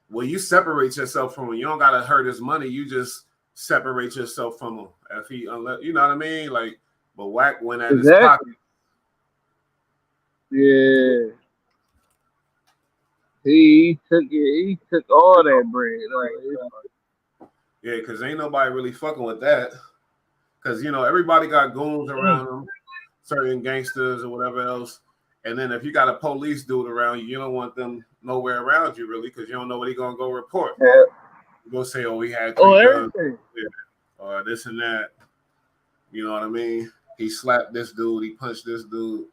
when you separate yourself from him, you don't gotta hurt his money. You just separate yourself from him. If he unless you know what I mean? Like, but Wack went at his pocket. Yeah. He took it. He took all that bread. Like, Yeah, because ain't nobody really fucking with that. Because you know everybody got goons around them, certain gangsters or whatever else. And then if you got a police dude around you, you don't want them nowhere around you really, because you don't know what he's gonna go report. yeah. You go say, "Oh, he had 3 guns," Everything. or this and that. You know what I mean? He slapped this dude. He punched this dude.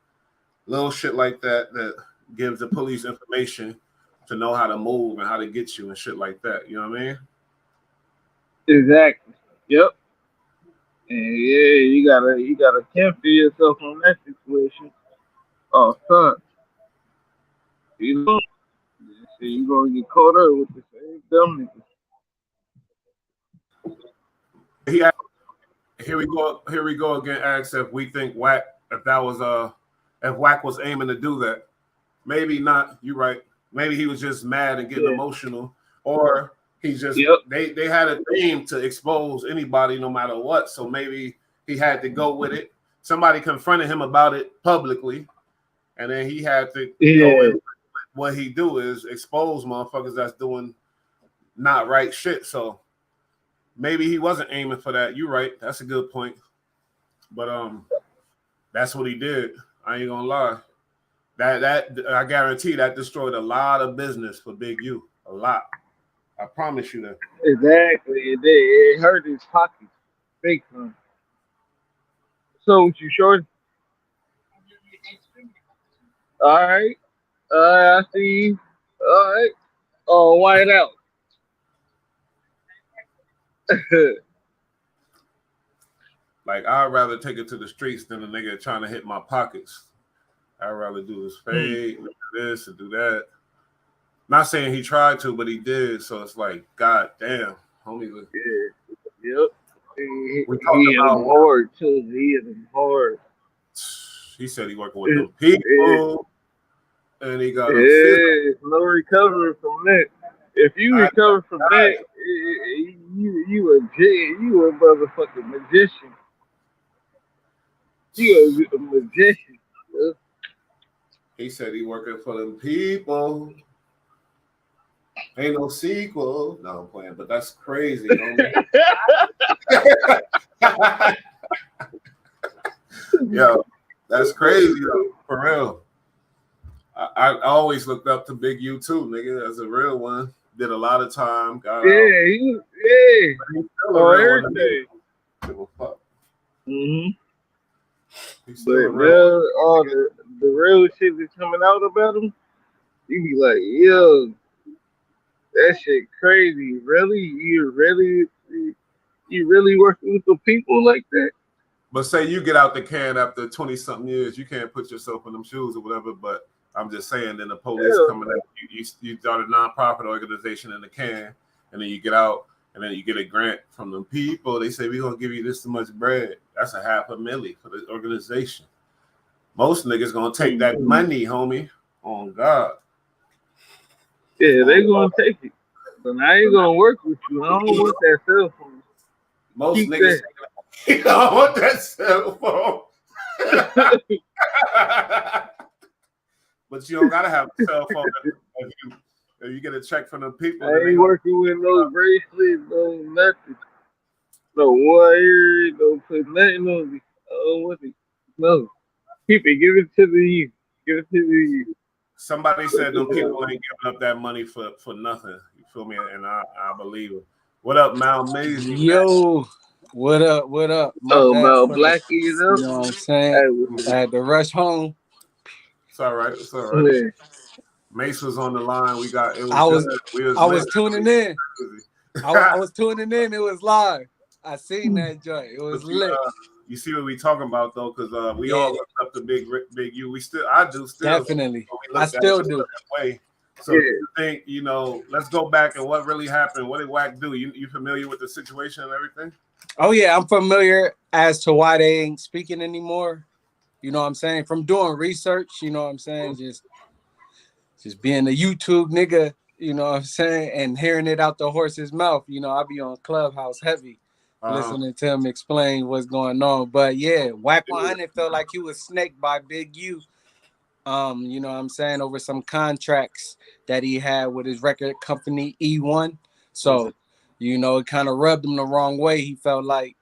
Little shit like that that gives the police information to know how to move and how to get you and shit like that. You know what I mean? Exactly. Yep. And yeah, you gotta care for yourself on that situation. Oh, son, you know, you gonna get caught up with the same dumb He here we go. Here we go again. Asks if we think Wack, if that was if Wack was aiming to do that. Maybe not. You're right. Maybe he was just mad and getting emotional, or he just they had a theme to expose anybody no matter what. So maybe he had to go with it. Somebody confronted him about it publicly, and then he had to go in. What he do is expose motherfuckers that's doing not right shit. So maybe he wasn't aiming for that. You're right. That's a good point. But that's what he did. I ain't gonna lie. That I guarantee that destroyed a lot of business for Big U. A lot. I promise you that. Exactly. It hurt his pockets. Big time. So what you short? All right. I see. All right. Oh, white out. Like I'd rather take it to the streets than a nigga trying to hit my pockets. I'd rather do this fade, do this, and do that. Not saying he tried to, but he did. So it's like, God damn, homie. Yep. We talking He hit about him hard too. He hit him hard. He said he working with them people, and he got a no recovery from that. If you recover from that, you a motherfucking magician. You a magician. He said he working for them people. Ain't no sequel. No, I'm playing, but that's crazy. Yo, that's crazy though, for real. I always looked up to Big U too, nigga, as a real one. Did a lot of time. Got out. He's still a real everything. Fuck. But now all the real shit that's coming out about him, you be like, yo, that shit crazy. Really? You really working with the people like that? But say you get out the can after 20-something years, you can't put yourself in them shoes or whatever. But I'm just saying, then the police coming at you, you start a nonprofit organization in the can, and then you get out, and then you get a grant from them people. They say we're gonna give you this much bread. That's a $500,000 for the organization. Most niggas gonna take that money, homie. On God. Yeah, they gonna take it. But I ain't gonna work with you. I don't want that cell phone. Most Keep niggas say, I don't want that cell phone. But you don't gotta have a cell phone if you get a check from the people. I ain't working with no bracelets, no nothing. No wire, no put nothing on me. Oh, what it? No. Keep it, give it to the youth. Give it to the youth. Somebody said them people ain't giving up that money for nothing. You feel me? And I believe it. What up, Mal Mazy? Yo, what up? What up? My Oh, bad about for Blackie, the, you know? you know what I'm saying? I had to rush home. It's all right. It's all right. Yeah. Mace was on the line. We got it was I was good. We was I lit. was tuning in. I was tuning in. It was live. I seen that joint. It was lit. You see what we talking about though, because we Yeah. all looked up to Big U. I do still. Definitely. We I still do. That way. So Yeah. you think, let's go back and what really happened. What did Wack do? You familiar with the situation and everything? Oh yeah, I'm familiar as to why they ain't speaking anymore. You know what I'm saying? From doing research, you know what I'm saying? Just being a YouTube nigga, you know what I'm saying, and hearing it out the horse's mouth. I be on Clubhouse heavy, listening to him explain what's going on. But yeah, Wack 100 felt like he was snaked by Big U. You know what I'm saying, over some contracts that he had with his record company E1. So, it kind of rubbed him the wrong way. He felt like,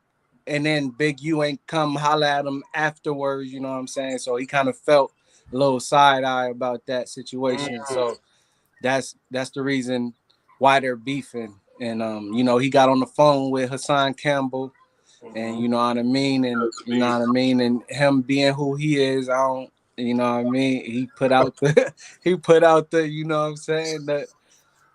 and then Big U ain't come holler at him afterwards, you know what I'm saying? So he kind of felt a little side eye about that situation. So that's the reason why they're beefing. And he got on the phone with Hassan Campbell, and you know what I mean, and and him being who he is, I don't, you know what I mean, he put out the you know what I'm saying,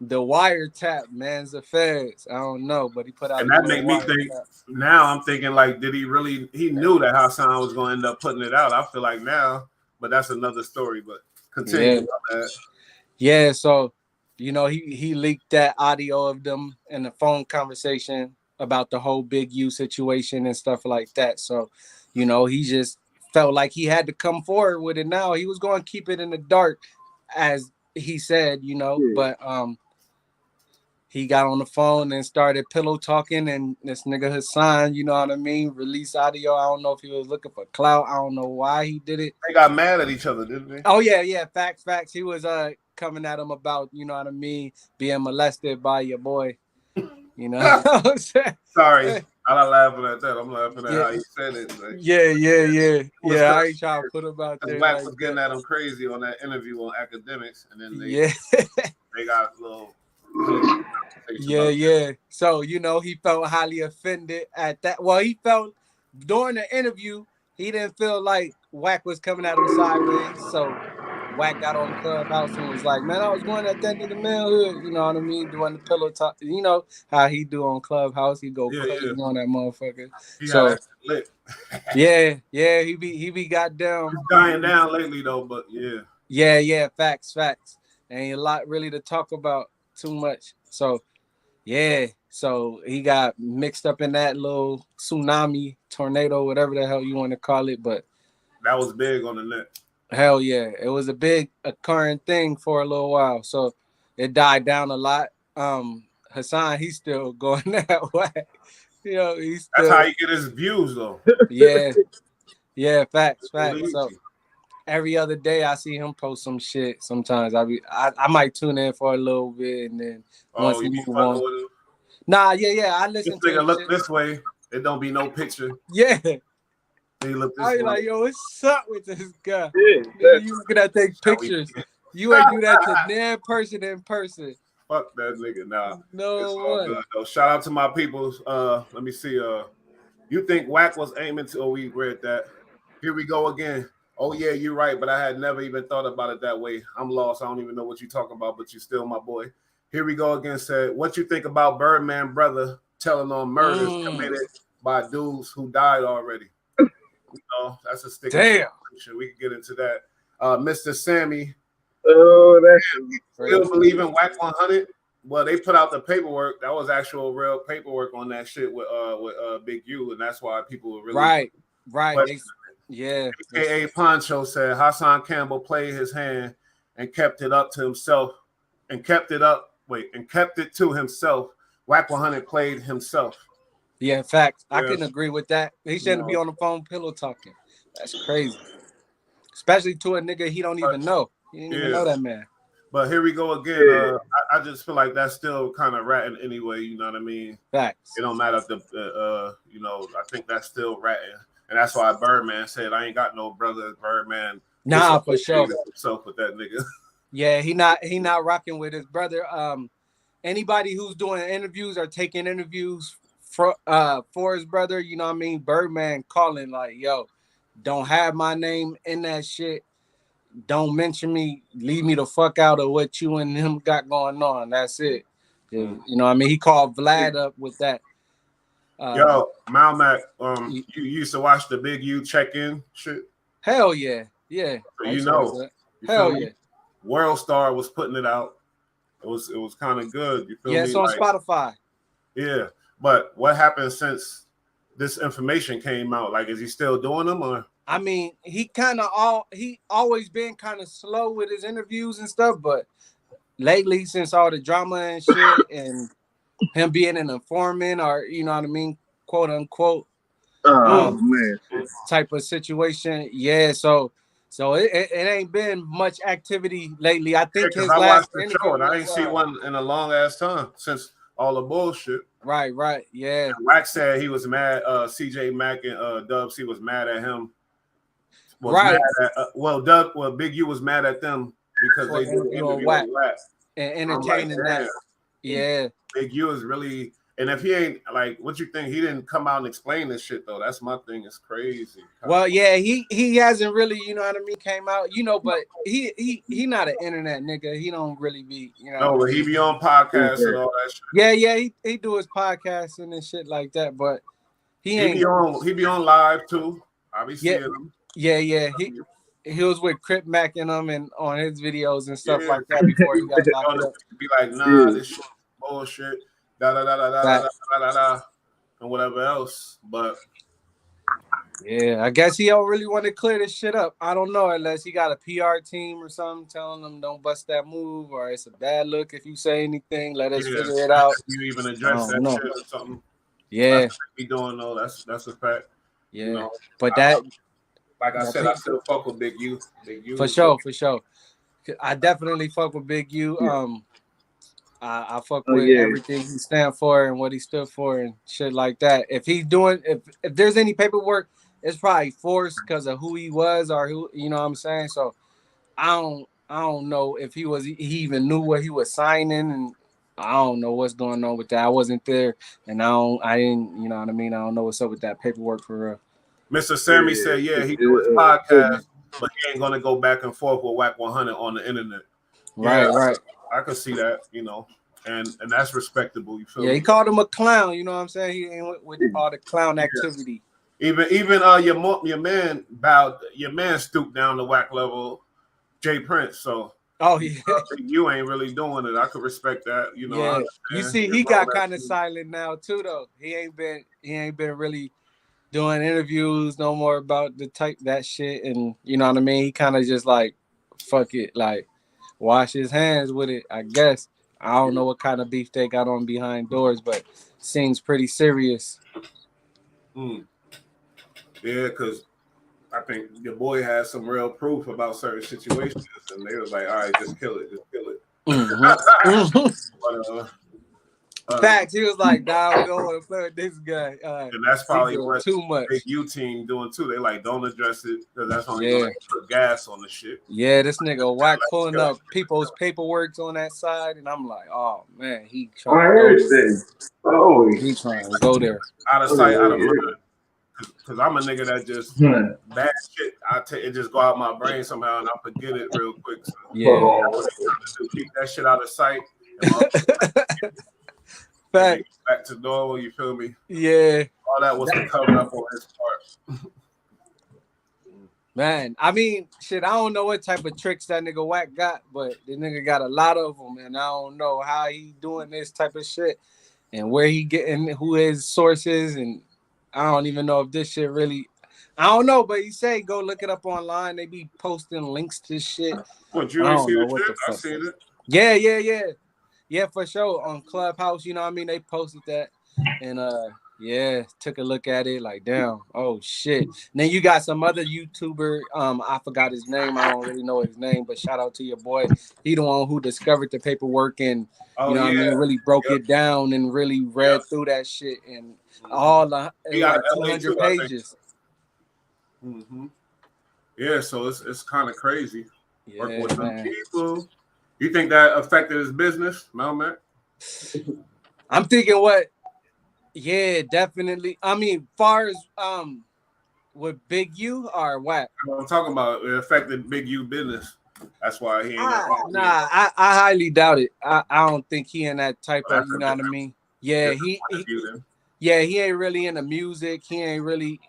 the wiretap man's affairs. I don't know, but he put out and that made me think. Now I'm thinking like, did he really? He knew that Hassan was going to end up putting it out. I feel like now, but that's another story. But continue. Yeah. So he leaked that audio of them in the phone conversation about the whole Big U situation and stuff like that. So he just felt like he had to come forward with it. Now he was going to keep it in the dark, as he said, but he got on the phone and started pillow talking, and this nigga Hassan, you know what I mean, released audio. I don't know if he was looking for clout. I don't know why he did it. They got mad at each other, didn't they? Oh yeah, facts. He was coming at him about, you know what I mean, being molested by your boy. You know what I'm saying? Sorry, I'm not laughing at that. I'm laughing at how he said it. Like, yeah. I ain't trying to put him out there. Wack was getting at him crazy on that interview on Academics, and then they got a little. Yeah. So he felt highly offended at that. Well, he felt during the interview he didn't feel like Wack was coming at him sideways. So Wack got on Clubhouse and was like, "Man, I was going at that nigga manhood." You know what I mean? Doing the pillow talk. You know how he do on Clubhouse. He go crazy on that motherfucker. He be goddamn. He's dying down lately though, but yeah. Facts. Ain't a lot really to talk about too much. So so he got mixed up in that little tsunami, tornado, whatever the hell you want to call it. But that was big on the net. Hell yeah, it was a big occurring thing for a little while. So it died down a lot. Hassan, he's still going that way. He's still. That's how he get his views though. Yeah, facts. So every other day I see him post some shit. Sometimes I might tune in for a little bit, and then once he move on. Nah, yeah. I listen to him. Look this way. It don't be no picture. Yeah. He look this I way. like, yo, what's up with this guy? Yeah, you looking at take pictures. You ain't do that to that person in person. Fuck that nigga. Nah. No it's all good, though. Shout out to my people. Let me see. You think Wack was aiming to? Oh, we read that. Here we go again. Oh yeah, you're right, but I had never even thought about it that way. I'm lost. I don't even know what you're talking about, but you're still my boy. Here we go again. Said, what you think about Birdman brother telling on murders committed by dudes who died already? That's a stick. Damn. We can get into that. Mr. Sammy. Oh, that's still believe in Wack 100? Well, they put out the paperwork. That was actual real paperwork on that shit with Big U, and that's why people were really right. Yeah. AKA Poncho said Hassan Campbell played his hand and kept it up to himself, and kept it to himself. Wack 100 played himself. Yeah, facts. Yeah. I couldn't agree with that. He shouldn't be on the phone pillow talking. That's crazy. Especially to a nigga he don't even know. He didn't even know that man. But here we go again. I just feel like that's still kind of ratting anyway. You know what I mean? Facts. It don't matter if the I think that's still ratting, and that's why Birdman said I ain't got no brother. Birdman, nah, for sure. Himself with that nigga. Yeah, he not rocking with his brother. Anybody who's doing interviews or taking interviews for his brother, you know what I mean? Birdman calling like, yo, don't have my name in that shit. Don't mention me. Leave me the fuck out of what you and him got going on. That's it. You know what I mean? He called Vlad up with that. Yo, Malmac, you used to watch the Big U check-in shit? Hell yeah. Yeah. So you know. Hell yeah. World Star was putting it out. It was kind of good. You feel me? Yeah, it's on Spotify. Yeah. But what happened since this information came out? Like, is he still doing them or? I mean, he always been kind of slow with his interviews and stuff, but lately, since all the drama and shit and him being an informant or, you know what I mean, quote unquote, type of situation. Yeah, so it ain't been much activity lately. I think his last interview show and I ain't seen one in a long ass time since all the bullshit. Right, yeah. And Wack said he was mad. CJ Mack and Dubs, he was mad at him. Mad at, Big U was mad at them because they did interview Wack and entertaining that. Yeah, Big U is really. And if he ain't like, what you think? He didn't come out and explain this shit though. That's my thing. It's crazy. Well, yeah, he hasn't really, you know what I mean, came out, you know, but he not an internet nigga. He don't really be, you know. No, but he be on podcasts and all that shit. Yeah, he do his podcasts and shit like that, but he ain't. He be on live too. I be seeing him. Yeah. He was with Crip Mac and them and on his videos and stuff like that before he got locked up. Be like, nah, this shit bullshit. And whatever else, but yeah, I guess he don't really want to clear this shit up. I don't know, unless he got a PR team or something telling them don't bust that move, or it's a bad look if you say anything. Let us figure it out. You even address that shit or something. Yeah, that's what we doing though. That's a fact. Yeah, you know, but that, like I said, I still fuck with Big U. For sure. I definitely fuck with Big U. I fuck with everything he stand for and what he stood for and shit like that. If there's any paperwork, it's probably forced because of who he was or who, you know what I'm saying? So I don't know if he even knew what he was signing, and I don't know what's going on with that. I wasn't there, and I didn't, you know what I mean? I don't know what's up with that paperwork for real. Mr. Sammy said, he do his podcast, but he ain't gonna go back and forth with Wack 100 on the internet. Right. I could see that, you know, and that's respectable. You feel me? He called him a clown. You know what I'm saying? He ain't with all the clown activity. Even your man stooped down to Wack level, Jay Prince. So you ain't really doing it. I could respect that. You know. Yeah. You see, he got kind of silent now too, though. He ain't been really doing interviews no more about that shit, and you know what I mean. He kind of just like, fuck it, like wash his hands with it. I guess I don't know what kind of beef they got on behind doors, but seems pretty serious. Yeah, because I think your boy has some real proof about certain situations, and they was like, all right, just kill it. Facts. He was like, "Nah, we don't want to play with this guy." And that's probably what too much. Big U team doing too. They like, don't address it because that's only gonna put gas on the shit. Yeah, this nigga Wack pulling up people's paperwork on that side, and I'm like, oh man, he trying to go there. Out of sight, out of mind. Because I'm a nigga that just bad shit. It just go out my brain somehow, and I forget it real quick. So, keep that shit out of sight. Back to normal, you feel me? Yeah. All that was to cover up on his part. Man, I mean, shit, I don't know what type of tricks that nigga Wack got, but the nigga got a lot of them, and I don't know how he doing this type of shit and where he getting, who his sources, and I don't even know if this shit really, I don't know, but he say go look it up online. They be posting links to shit. What, you I ain't don't seen know the what shit? the I fuck. seen it. Yeah, for sure. On Clubhouse, you know what I mean? They posted that, and yeah, took a look at it, like, damn, oh shit. And then you got some other YouTuber, I forgot his name. I don't really know his name, but shout out to your boy. He the one who discovered the paperwork and Oh you know what I yeah, mean, really broke yep, it down and really yep. read through that shit and Mm-hmm. all He got like an LA 200 too, I think. pages. Mm-hmm. Yeah, so it's kind of crazy working Yeah, with them man. people. You think that affected his business, Melman? I'm thinking what? Yeah, definitely. I mean, far as with Big U or what? I'm talking about it affected Big U business. That's why he ain't up. Nah, I highly doubt it. I don't think he in that type of, That's you a know what I different, mean? Yeah, different point of view then. yeah, he ain't really into music. He ain't really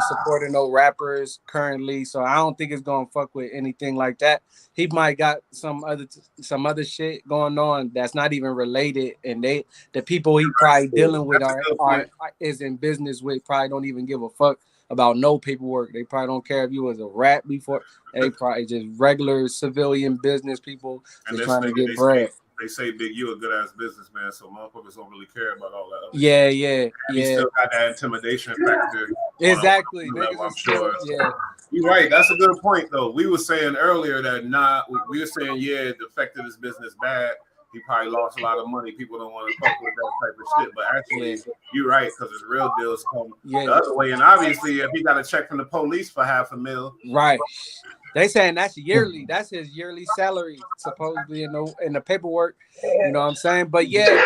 supporting no rappers currently. So I don't think it's gonna fuck with anything like that. He might got some other shit going on that's not even related, and the people he probably dealing with That's a good point. are is in business with probably don't even give a fuck about no paperwork. They probably don't care if you was a rat before. They probably just regular civilian business people And just this trying to nigga, get bread. they say Big U a good ass businessman, so motherfuckers don't really care about all that other Yeah, shit. yeah, And he yeah. still got that intimidation factor on Exactly. a Niggas level, are I'm still, sure. yeah. You're right. That's a good point, though. We were saying earlier that we were saying, yeah, it affected his business bad. He probably lost a lot of money. People don't want to fuck with that type of shit. But actually, Yeah. you're right, because his real deals come Yeah. the other way. And obviously, if he got a check from the police for $500,000, Right. They saying that's yearly. That's his yearly salary, supposedly in the paperwork. You know what I'm saying? But yeah,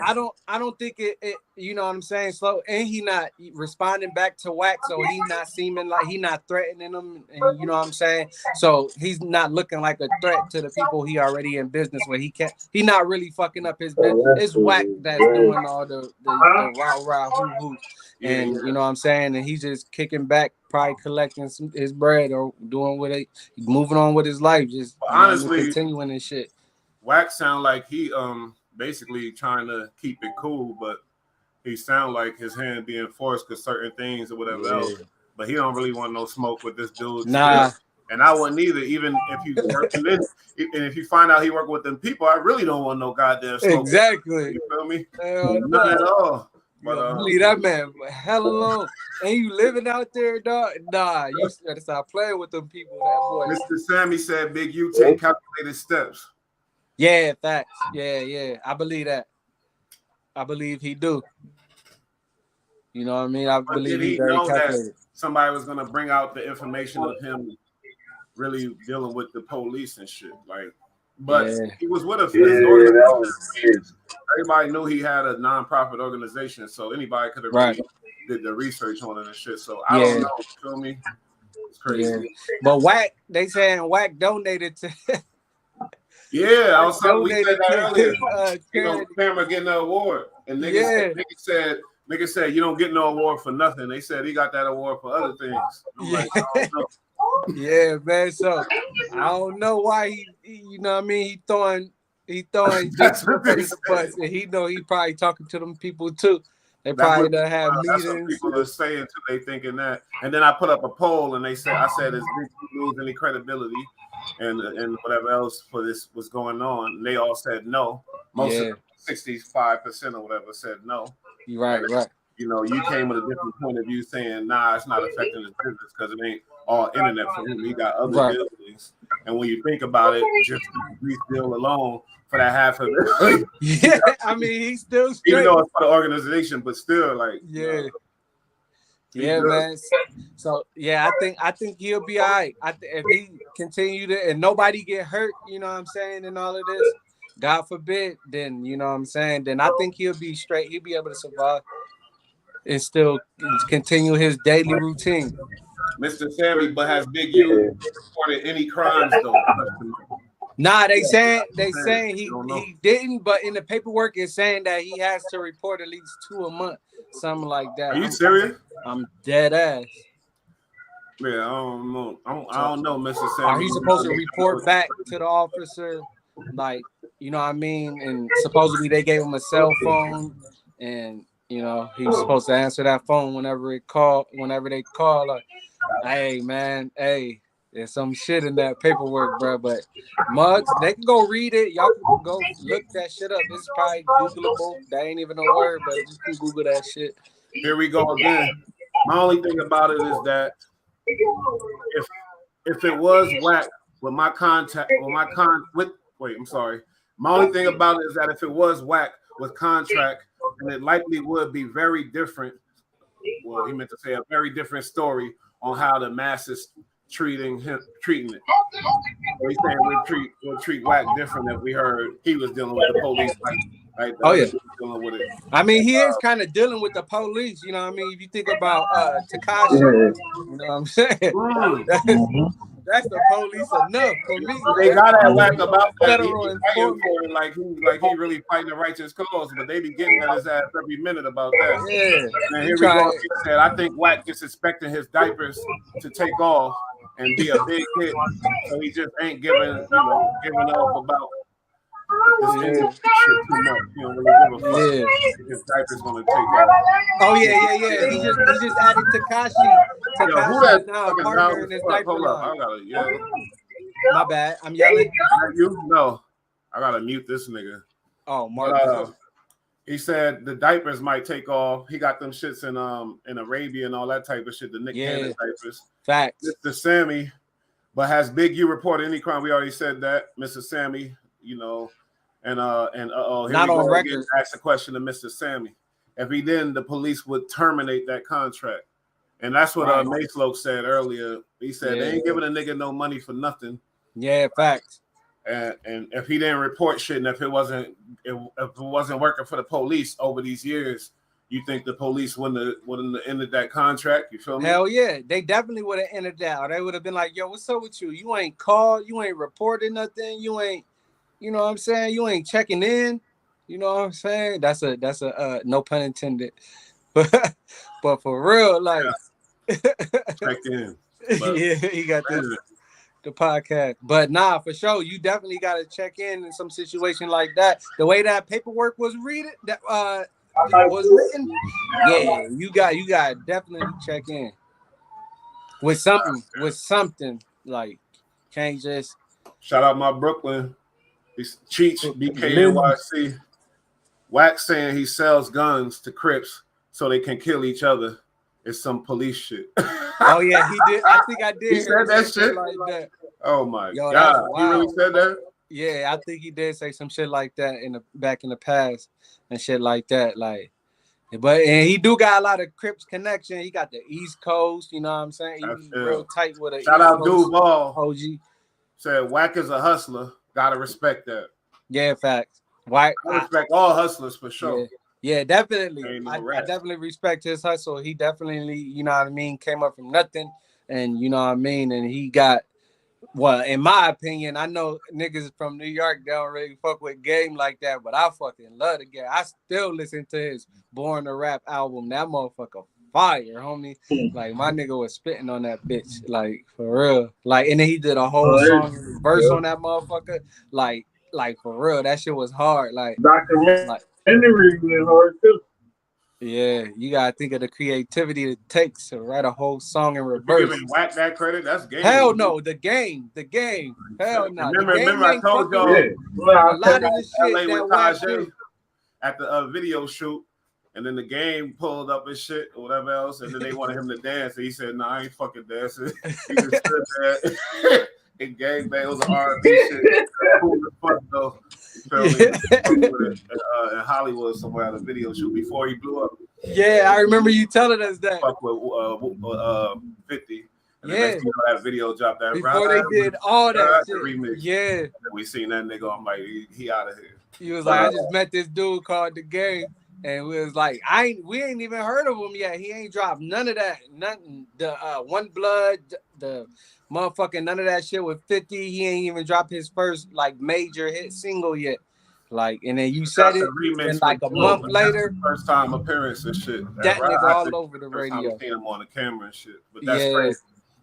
I don't think it you know what I'm saying, slow. And he not responding back to Wack, so he not seeming like he not threatening them, and you know what I'm saying? So he's not looking like a threat to the people he already in business with. He not really fucking up his business. It's Wack that's doing all the rah hoo. And you know what I'm saying, and he's just kicking back, probably collecting his bread or doing what moving on with his life, just you know what I mean, honestly, continuing this shit. Wack sound like he basically trying to keep it cool, but he sound like his hand being forced because certain things or whatever else. But he don't really want no smoke with this dude Nah. still. And I wouldn't either, even if you work and if you find out he working with them people, I really don't want no goddamn smoke. Exactly. You feel me? Hell None no. at all. But leave that man hell alone. And you living out there, dog? Nah, you gotta stop playing with them people. That boy. Mr. Sammy said Big U take calculated steps. Yeah, facts. Yeah. I believe that. I believe he do. You know what I mean? I But believe did he's he very know calculated. that somebody was gonna bring out the information of him really dealing with the police and shit? Like, but he was with his organization. Everybody knew he had a nonprofit organization, so anybody could have really did the research on it and shit. So I don't know. You feel me? It's crazy. Yeah. But Wack, they saying Wack donated to. Yeah, I was talking. We said that earlier. His, Camera getting the award, and niggas said you don't get no award for nothing. They said he got that award for other things. I'm like, I don't know. Yeah, man. So I don't know why he you know what I mean, he throwing dicks up under the bus, and he know he probably talking to them people too. They probably don't have meetings. That's what people are saying too. They thinking that. And then I put up a poll, and I said, "Is Big U lose any credibility and whatever else for this was going on?" And they all said no. Most of 65% or whatever said no. You're right. You know, you came with a different point of view, saying, "Nah, it's not affecting his business because it ain't all internet for him. He got other buildings." And when you think about it, just the Greece deal alone for that $500,000. Yeah, I mean, he's still straight. Even though it's for the organization, but still, like, yeah, man. So yeah, I think he'll be all right. If he continue to and nobody get hurt, you know what I'm saying, and all of this, God forbid, then you know what I'm saying, then I think he'll be straight. He'll be able to survive and still continue his daily routine. Mr. Sammy, but has Big U reported any crimes though? Nah, they saying he didn't, but in the paperwork it's saying that he has to report at least 2 a month, something like that. Are you serious? I'm dead ass. Yeah, I don't know. I don't know, Mr. Sam. Are he supposed to report back to the officer? Like, you know what I mean? And supposedly they gave him a cell phone, and you know he was supposed to answer that phone whenever they call. Like, hey man, hey, there's some shit in that paperwork, bro. But Muggs, they can go read it. Y'all can go look that shit up. This is probably Googleable. That ain't even a word, but you can Google that shit. Here we go again. My only thing about it is that if it was Wack with my contact wait, I'm sorry. My only thing about it is that if it was Wack with contract, then it likely would be very different. Well, he meant to say a very different story on how the masses treating it. So he's saying we'll treat Wack different if we heard he was dealing with the police like the other dude dealing with it. I mean, he is kind of dealing with the police, you know what I mean? If you think about Tekashi, you know what I'm saying? That's the police enough for me. They got at Wack about that. Federal He like he really fighting the righteous cause, but they be getting at his ass every minute about that. Yeah. And here we go. He said, I think Wack just expecting his diapers to take off and be a big hit, so he just ain't giving off about this shit too much. You know, really give a fuck. His diaper's gonna take off. Oh yeah. He just added Tekashi. Tekashi is now a partner in his diaper line. I gotta yell. My bad. I'm yelling. You? No. I gotta mute this nigga. Oh, Mark. He said the diapers might take off. He got them shits in Arabia and all that type of shit. The Nick Cannon diapers. Facts. Mr. Sammy, but has Big U reported any crime? We already said that, Mr. Sammy. You know, and here not we on go record. again. Ask the question to Mr. Sammy. If he didn't, the police would terminate that contract, and that's what Maysloke said earlier. He said they ain't giving a nigga no money for nothing. Yeah, facts. And if he didn't report shit, and if it wasn't working for the police over these years, you think the police wouldn't have ended that contract? You feel me? Hell yeah, they definitely would have ended that. Or they would have been like, "Yo, what's up with you? You ain't called, you ain't reported nothing, you ain't, you know what I'm saying? You ain't checking in. You know what I'm saying? That's a no pun intended, but for real, like check in. Yeah, he got the podcast. But nah, for sure, you definitely got to check in some situation like that. The way that paperwork was written, yeah, you got to definitely check in with something like can't just shout out my Brooklyn. He's Cheech BKNYC. Wack saying he sells guns to Crips so they can kill each other. It's some police shit. Oh yeah, he did. I think I did. He said that shit like that. Oh my God, he really said that? Yeah, I think he did say some shit like that back in the past and shit like that. Like, but he do got a lot of Crips connection. He got the East Coast. You know what I'm saying? He's real tight with a shout out Duval. OG Said Wack is a hustler. Gotta respect that. Yeah, facts. Wack. I respect all hustlers for sure. Yeah, definitely. I definitely respect his hustle. He definitely, you know what I mean, came up from nothing, and you know what I mean, and he got. Well, in my opinion, I know niggas from New York don't really fuck with Game like that, but I fucking love the Game. I still listen to his Born to Rap album. That motherfucker fire, homie. Like, my nigga was spitting on that bitch, like, for real. Like, and then he did a whole song verse on that motherfucker. Like for real, that shit was hard. Like, Henry was hard too. Yeah, you gotta think of the creativity it takes to write a whole song in reverse. You're giving Wack that credit? That's Game. Hell no, the game. Hell no. Remember I told y'all a lot of the shit that Wack did at the video shoot, and then the Game pulled up his shit or whatever else, and then they wanted him to dance, and he said, "No, I ain't fucking dancing." He just stood there. And Game Bang, it was an R&B shit. Cool as fuck though. You feel me? In Hollywood somewhere at a video shoot before he blew up. Yeah, I remember you telling us that. Fuck with 50. And the next thing that video dropped that before they did all that shit. Remix. Yeah. And we seen that nigga. I'm like, he out of here. He was like, I just met this dude called The Game. And we was like, we ain't even heard of him yet. He ain't dropped none of that. Nothing. The One Blood, the motherfucking none of that shit with 50. He ain't even dropped his first like major hit single yet. Like, and then you said it, and like a month later, first time appearance and shit. That nigga all over the radio. Seen him on the camera and shit. But that's crazy.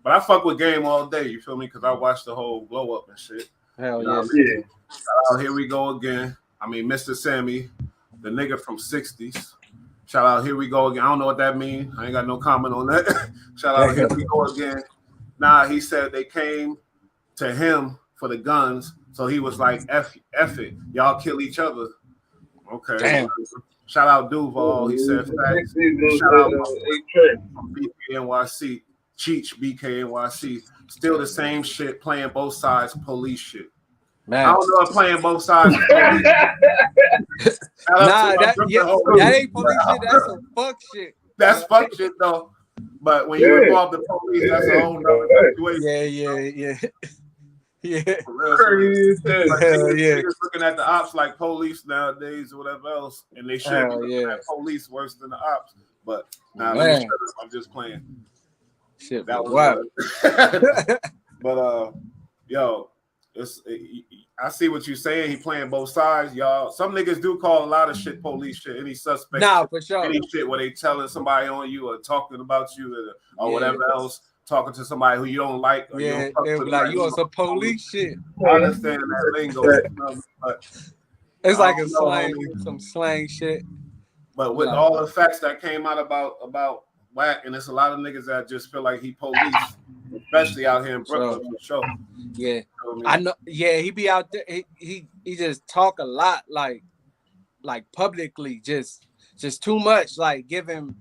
But I fuck with Game all day. You feel me? Because I watched the whole blow up and shit. Hell You know what I yeah. mean? Shout out, here we go again. I mean, Mr. Sammy, the nigga from 60s. Shout out, here we go again. I don't know what that means. I ain't got no comment on that. Shout out, here we go again. Nah, he said they came to him for the guns, so he was like, F it. Y'all kill each other. Okay. Damn. Shout out Duval. He said facts. Shout out from BKNYC. Cheech BKNYC. Still the same shit, playing both sides, police shit. Man. I don't know if playing both sides. Nah, that ain't police shit. That's some fuck shit. That's fuck shit though. But when you involve the police, that's a whole nother situation. Yeah. Crazy. Niggas looking at the ops like police nowadays or whatever else, and they should be looking at police worse than the ops. But let me shut up. I'm just playing. Shit, that was wild. But yo, I see what you're saying. He playing both sides, y'all. Some niggas do call a lot of shit police shit. Any suspect, for sure. Any shit where they telling somebody on you or talking about you or whatever else. Talking to somebody who you don't like, or they be like, you on some police shit. I understand that lingo, but it's like some slang shit. But with all the facts that came out about Wack, and there's a lot of niggas that just feel like he police, especially out here in Brooklyn for sure. Yeah, you know I know. Yeah, he be out there. He just talk a lot, like publicly, just too much, like giving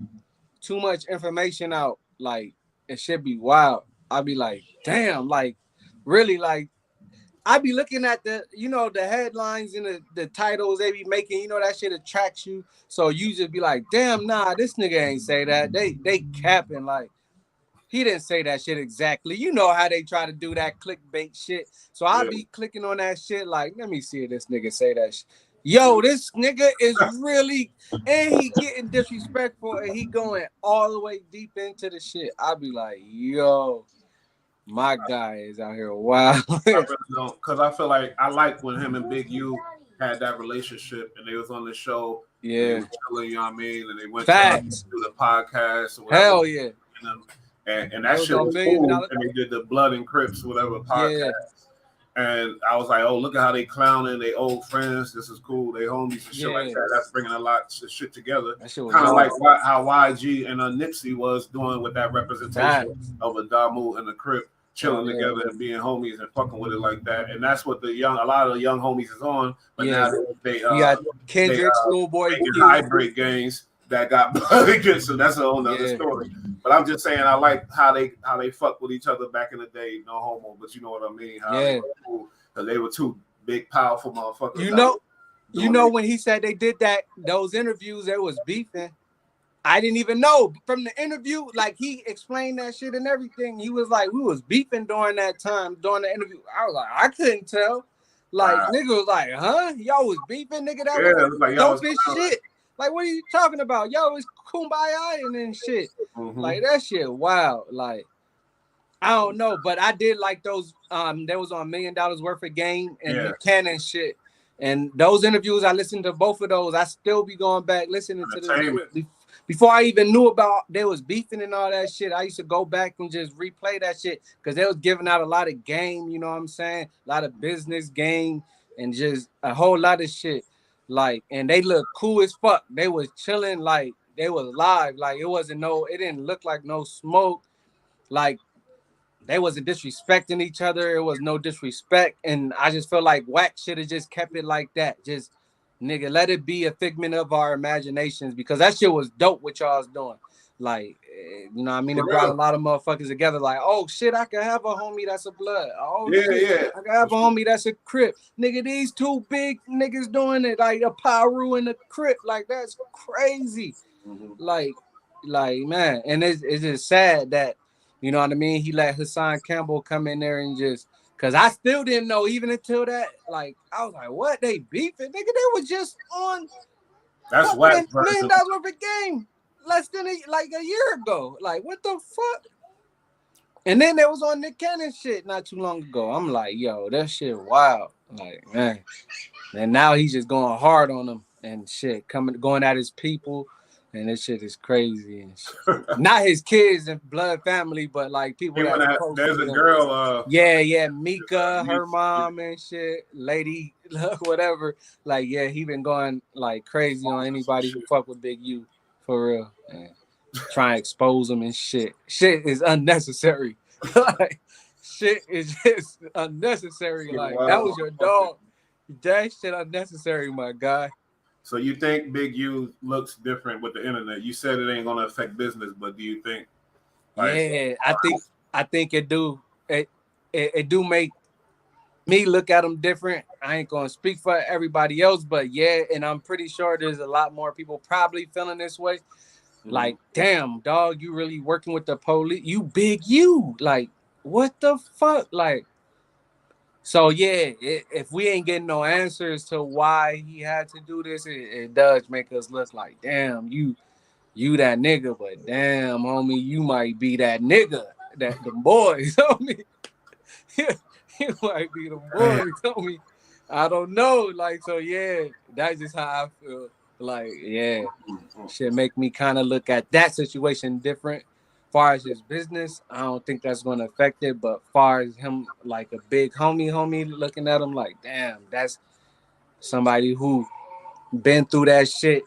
too much information out, like. It should be wild. I'd be like, damn, like, really, like, I'd be looking at the headlines and the titles they be making, that shit attracts you. So you just be like, damn, nah, this nigga ain't say that. They capping, like, he didn't say that shit exactly. You know how they try to do that clickbait shit. So I'll be clicking on that shit, like, let me see if this nigga say that shit. Yo, this nigga is really, and he getting disrespectful, and he going all the way deep into the shit. I'll be like, yo, my guy is out here wild. Because I feel like I like when him and Big U had that relationship, and they was on the show. Yeah, they were chilling, you know what I mean, and they went Facts. to the podcast. Or whatever. Hell yeah. And that shit was cool. And they did the Blood and Crips, whatever podcast. Yeah. And I was like, oh, look at how they clowning, they old friends. This is cool. They homies and shit like that. That's bringing a lot of shit together. Kind of like how w.i.g and Nipsey was doing with that representation of a Damu and the Crip chilling together and being homies and fucking with it like that. And that's what a lot of the young homies is on. But now they got Kendrick, Schoolboy, hybrid gangs that got so that's a whole other story. But I'm just saying I like how they fucked with each other back in the day, no homo, but you know what I mean? They were cool, because they were two big, powerful motherfuckers. You know when he said they did those interviews, there was beefing. I didn't even know from the interview, like he explained that shit and everything. He was like, we was beefing during that time, during the interview. I was like, I couldn't tell. Like, nigga was like, huh? Y'all was beefing, nigga? That was like dopest shit. Like, what are you talking about? Yo, it's kumbaya and shit. Mm-hmm. Like, that shit wild. Like, I don't know, but I did like those. There was on $1 Million Worth of Game and the Cannon shit. And those interviews, I listened to both of those. I still be going back listening to this. Before I even knew about they was beefing and all that shit, I used to go back and just replay that shit because they was giving out a lot of game, you know what I'm saying? A lot of business game and just a whole lot of shit. Like, and they look cool as fuck. They was chilling, like they was live. Like it didn't look like no smoke. Like they wasn't disrespecting each other. It was no disrespect. And I just feel like Wack should have just kept it like that. Just nigga, let it be a figment of our imaginations because that shit was dope what y'all was doing. Like, you know what I mean? It brought a lot of motherfuckers together. Like, oh shit, I can have a homie that's a blood. Oh shit, I can have a homie that's a Crip. Nigga, these two big niggas doing it, like a Pyru and a Crip. Like, that's crazy. Mm-hmm. Like, man, and it's just sad that, you know what I mean? He let Hassan Campbell come in there and just, cause I still didn't know even until that. Like, I was like, what? They beefing? Nigga, they were just on. That's Wack $1 Million Worth of Game. Less than a year ago. Like, what the fuck? And then there was on Nick Cannon shit not too long ago. I'm like, yo, that shit wild. Like, man. And now he's just going hard on them and shit, going at his people and this shit is crazy. And shit. Not his kids and blood family, but like people Even that's that, close there's to a them. girl. Yeah, Mika, her mom and shit, lady, whatever. Like, yeah, he been going like crazy on anybody who fuck with Big U, for real. And try and expose him and shit. Shit is unnecessary. Like, shit is just unnecessary. Like, that was your dog. That shit unnecessary, my guy. So you think Big U looks different with the internet? You said it ain't gonna affect business, but do you think? Like, Yeah, I think it do. It do make me look at them different. I ain't gonna speak for everybody else, but yeah, and I'm pretty sure there's a lot more people probably feeling this way. Like, damn, dog, you really working with the police? You Big U, like, what the fuck? Like, so yeah, if we ain't getting no answers to why he had to do this, it does make us look like, damn, you that nigga, but damn, homie, you might be that nigga that the boys, homie. You might be the boys, homie. I don't know. Like, so yeah, that's just how I feel. Like, yeah, should make me kind of look at that situation different. Far as his business, I don't think that's gonna affect it. But far as him, like a big homie, looking at him like, damn, that's somebody who been through that shit,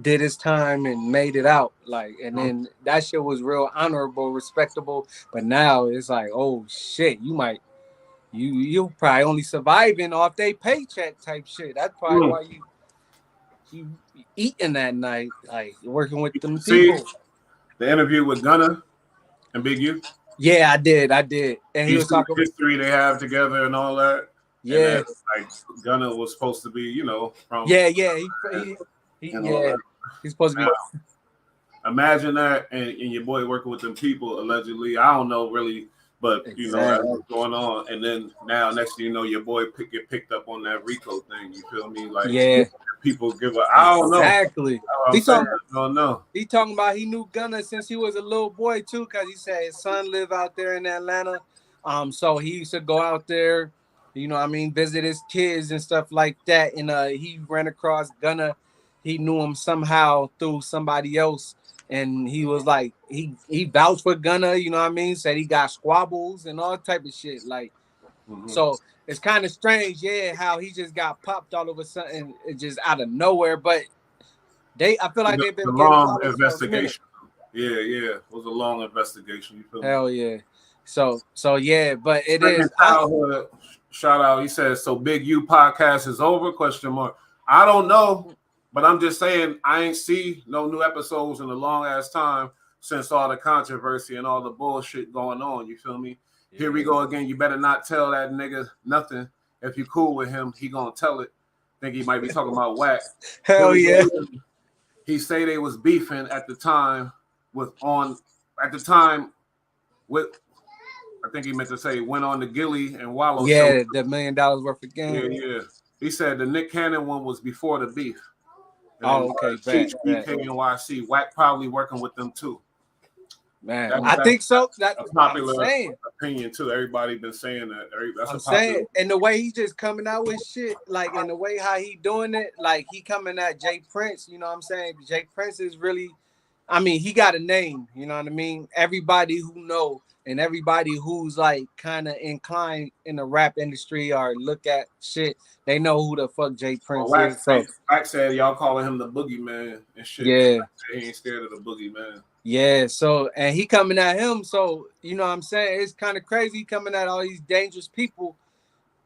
did his time and made it out. Like, and then that shit was real honorable, respectable. But now it's like, oh shit, you probably only surviving off their paycheck type shit. That's probably why you eating that night, like working with them see people. the interview with Gunna and Big U? Yeah, I did. And he You was see the talking. history they have together and all that. And Yeah, that, like, Gunna was supposed to be, from yeah. and all that. He's supposed to Now, be. imagine that, and your boy working with them people allegedly. I don't know really, but that's what's going on. And then now, next thing you know, your boy get picked up on that Rico thing. You feel me? Like, Yeah, people give up. I don't know. Exactly. I don't know. He talking about he knew Gunna since he was a little boy too, because he said his son lived out there in Atlanta. So he used to go out there, visit his kids and stuff like that. And he ran across Gunna. He knew him somehow through somebody else. And he was like, he vouched for Gunna, said he got squabbles and all type of shit. Like, so it's kind of strange, how he just got popped all of a sudden, just out of nowhere. But I feel like they've been getting long problems for a minute. investigation. Yeah, it was a long investigation. You feel Hell me? yeah. So yeah, but it Second is. childhood, shout out. He says, "So Big U podcast is over?" Question mark. I don't know, but I'm just saying I ain't see no new episodes in a long ass time since all the controversy and all the bullshit going on. You feel me? Yeah. Here we go again. You better not tell that nigga nothing. If you cool with him, he gonna tell it. Think he might be talking about Wack. Hell yeah. He say they was beefing at the time with. I think he meant to say went on the Gilly and Wallow show. Yeah, the $1 million worth of game. Yeah. He said the Nick Cannon one was before the beef. And okay, Cheech, BK, and YC. Wack probably working with them too. Man, I think so. That's a popular opinion too. Everybody been saying that. That's I'm saying, and the way he just coming out with shit, like, in the way how he doing it, like he coming at Jay Prince. You know what I'm saying? Jay Prince is really, he got a name. You know what I mean? Everybody who know and everybody who's like kind of inclined in the rap industry or look at shit, they know who the fuck Jay Prince is. So Wack said y'all calling him the boogeyman and shit. Yeah, he ain't scared of the boogeyman. Yeah, so, and he coming at him, so, you know what I'm saying? It's kind of crazy coming at all these dangerous people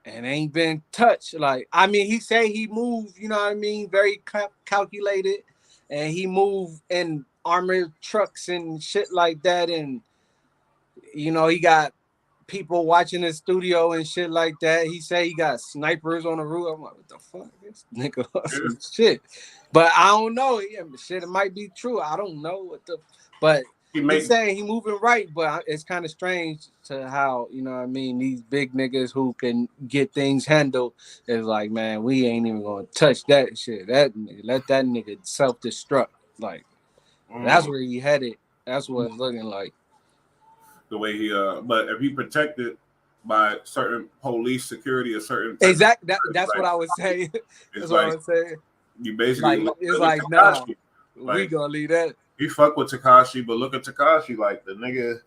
and ain't been touched. Like, he say he moved, you know what I mean, very calculated, and he moved in armored trucks and shit like that, and, he got people watching his studio and shit like that. He say he got snipers on the roof. I'm like, what the fuck? This nigga some shit. But I don't know. Shit, it might be true. I don't know what the... But he's saying he moving right, but it's kind of strange to how, you know what I mean, these big niggas who can get things handled is like, man, we ain't even gonna touch that shit. Let that nigga self-destruct. Like, that's where he headed. That's what it's looking like. The way he but if he protected by certain police security or certain exactly that's like, what I was saying. That's what I was saying. You basically it's like nah. We gonna leave that. He fuck with Tekashi, but look at Tekashi, like the nigga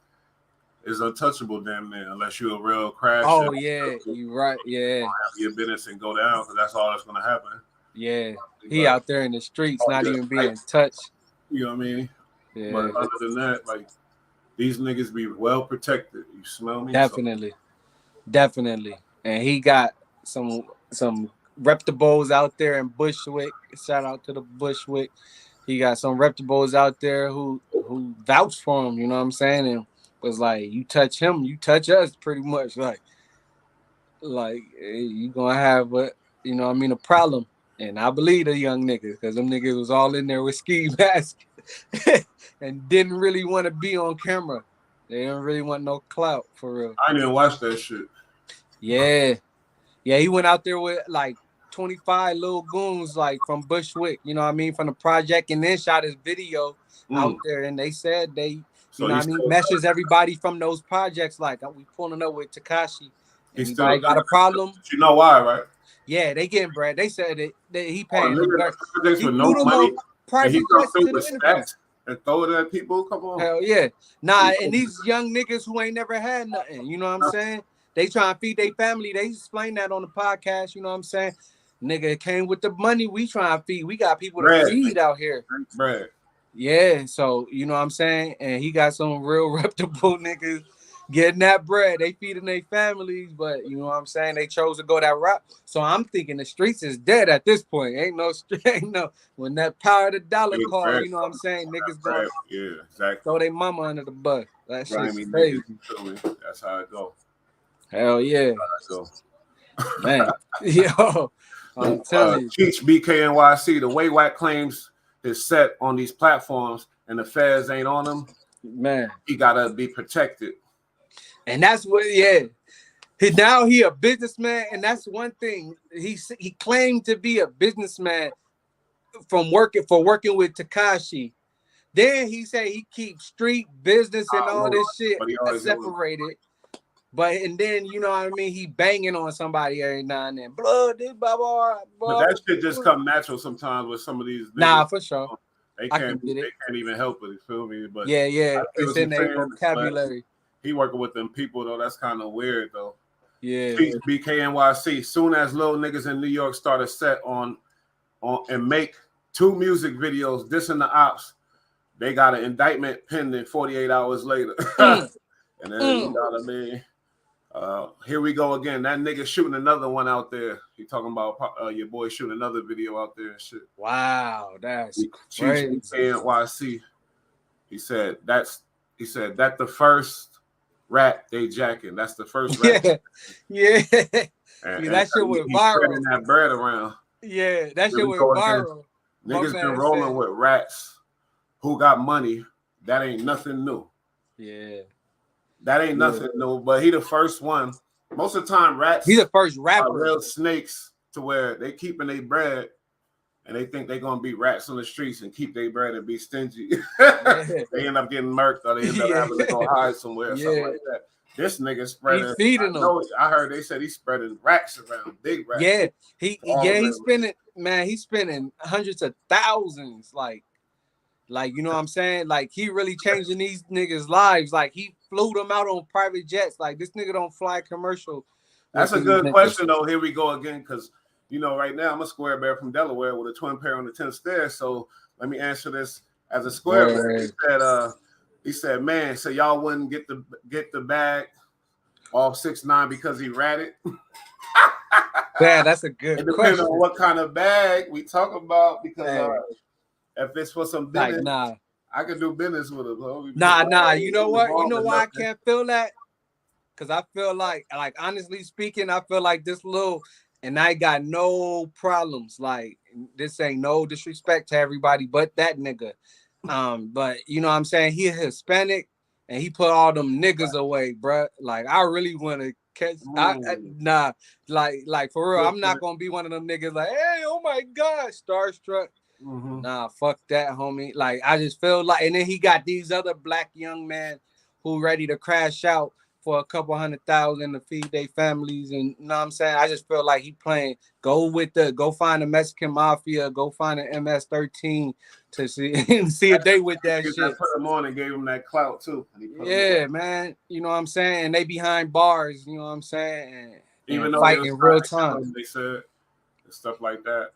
is untouchable damn near unless you're a real crash. Oh yeah, you right. Yeah, have your business and go down because that's all that's gonna happen. Yeah, he out there in the streets, not even being touched. You know what I mean? Yeah. But other than that, like these niggas be well protected. You smell me? Definitely, definitely. And he got some reputables out there in Bushwick. Shout out to the Bushwick. He got some reputables out there who vouched for him. You know what I'm saying? And was like, you touch him, you touch us, pretty much. Like you gonna have a a problem. And I believe the young niggas, because them niggas was all in there with ski masks and didn't really want to be on camera. They didn't really want no clout, for real. I didn't watch that shit. Yeah. Yeah, he went out there with like 25 little goons, like from Bushwick, you know what I mean, from the project, and then shot his video out there. And they said they, meshes everybody from those projects, like, we pulling up with Tekashi. Anybody got a problem? You know why, right? Yeah, they getting bread. They said that he paying them. He flew them on private jets to the interview. And throw it at people? Come on. Hell yeah. Nah, and these young niggas who ain't never had nothing, you know what I'm saying? They trying to feed their family. They explain that on the podcast, you know what I'm saying? Nigga, it came with the money we trying to feed. We got people to feed out here. Bread. Yeah, so, you know what I'm saying? And he got some real reputable niggas getting that bread. They feeding their families, but you know what I'm saying? They chose to go that route. So I'm thinking the streets is dead at this point. Ain't no when that power of the dollar call, you know what I'm saying? Niggas going throw their mama under the bus. That shit's crazy. That's how it go. Hell yeah. Man. Yo, I'm telling you. Teach BKNYC, the way Wack claims is set on these platforms and the feds ain't on them, man, he gotta be protected. And that's what, now he a businessman, and that's one thing. He claimed to be a businessman from working with Tekashi. Then he said he keeps street business and all this shit separated. And then, you know what I mean, he banging on somebody every now and then. Blood, this blah, blah, blah. But that shit just come natural sometimes with some of these niggas. Nah, for sure. They can't even help it, you feel me? But yeah, it's in their vocabulary. He working with them people though. That's kind of weird though. Yeah. BKNYC. Soon as little niggas in New York start a set on and make 2 music videos dissing the ops, they got an indictment pending 48 hours later. And then you know what I mean. Here we go again. That nigga shooting another one out there. He talking about your boy shooting another video out there and shit. Wow, that's crazy. BKNYC. He said that the first rat they jacking. That's the first rat. Yeah. And that shit went viral. That bread around. Yeah, that shit went viral. Niggas been rolling with rats who got money. That ain't nothing new. Yeah. That ain't nothing new, but he the first one. Most of the time, rats. He's the first rapper. Are real snakes to where they keeping their bread, and they think they gonna be rats on the streets and keep their bread and be stingy. They end up getting murked, or they end up having to go hide somewhere, or something like that. This nigga spreading. He's feeding them. I heard they said he's spreading racks around, big racks. Yeah, he's spending. Man, he's spending hundreds of thousands. Like you know what I'm saying? Like he really changing these niggas' lives. Like he flew them out on private jets. Like this nigga don't fly commercial. That's a good question though. Here we go again, because right now I'm a square bear from Delaware with a twin pair on the 10th stairs. So let me answer this as a square bear. He said, man, so y'all wouldn't get the bag off 6ix9ine because he ratted. Yeah, that's a good question. It depends on what kind of bag we talk about, because if it's for some business, I can do business with him. Nah. You know what? You know why I can't feel that? Because I feel like honestly speaking, I feel like this little, and I got no problems. Like this ain't no disrespect to everybody, but that nigga. But you know what I'm saying? He a Hispanic, and he put all them niggas away, bruh. Like I really want to catch. Like for real, I'm not gonna be one of them niggas. Like, hey, oh my god, starstruck. Nah, fuck that, homie. Like I just feel like, and then he got these other black young men who ready to crash out for a couple $100,000 to feed their families, and you know what I'm saying? I just feel like he playing. Go find a Mexican mafia, go find an MS-13, to see see if they with that Niggas shit. put him on and gave him that clout too. And he put him Yeah, on. man. You know what I'm saying? And they behind bars, you know what I'm saying? Even And though they fight was in real trying to kill time. him, they said and stuff like that.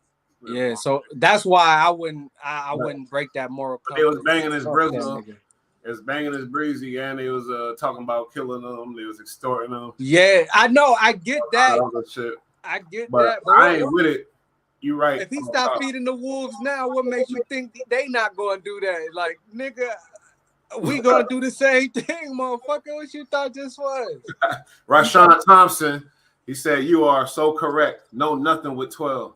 Yeah, so that's why I wouldn't break that moral But they compass. was banging his Fuck that Brizzo. nigga. It was banging his breezy, and they was talking about killing him. They was extorting him. Yeah, I know. I get that. Other shit. I get But that. But I ain't with it. You right. if he stop feeding the wolves now, what makes you think they not going to do that? Like, nigga, we going to do the same thing, motherfucker. What you thought this was? Rashawn Thompson, he said, you are so correct. No, nothing with 12.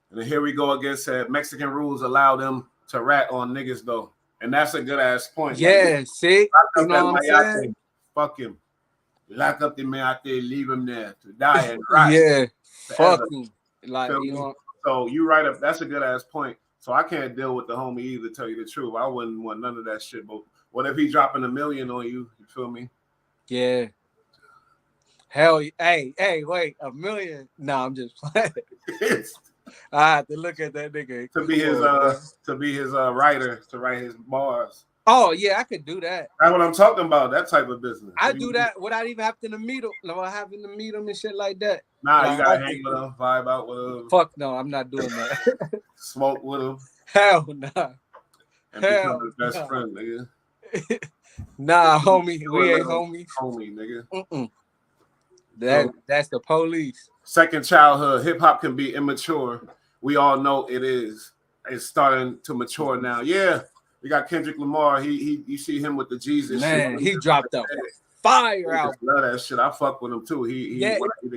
And then here we go again, said Mexican rules allow them to rat on niggas, though. And that's a good ass point. Yeah, like, see? You know what I'm saying? Fuck him. Lock up the man out there, leave him there to die and rot. Yeah, forever. fuck him. Like, you know. So you right up. That's a good ass point. So I can't deal with the homie either, tell you the truth. I wouldn't want none of that shit. But what if he dropping $1 million on you? You feel me? Yeah. Hell, hey, wait, $1 million? No, I'm just playing. I have to look at that nigga. to be his writer, to write his bars. Oh yeah, I could do that. That's what I'm talking about. That type of business. I do that without even having to meet him. No, having to meet him and shit like that. Nah, like, you gotta hang with him, vibe out with him. Fuck no, I'm not doing that. Smoke with him. Hell nah. And become his best friend, nigga. Nah, homie, we ain't homies. Homie, nigga. That's the police. Second childhood, hip hop can be immature. We all know it is. It's starting to mature now. Yeah, we got Kendrick Lamar. You see him with the Jesus. Man, shit. he dropped a fire out. Love that shit. I fuck with him too. He one of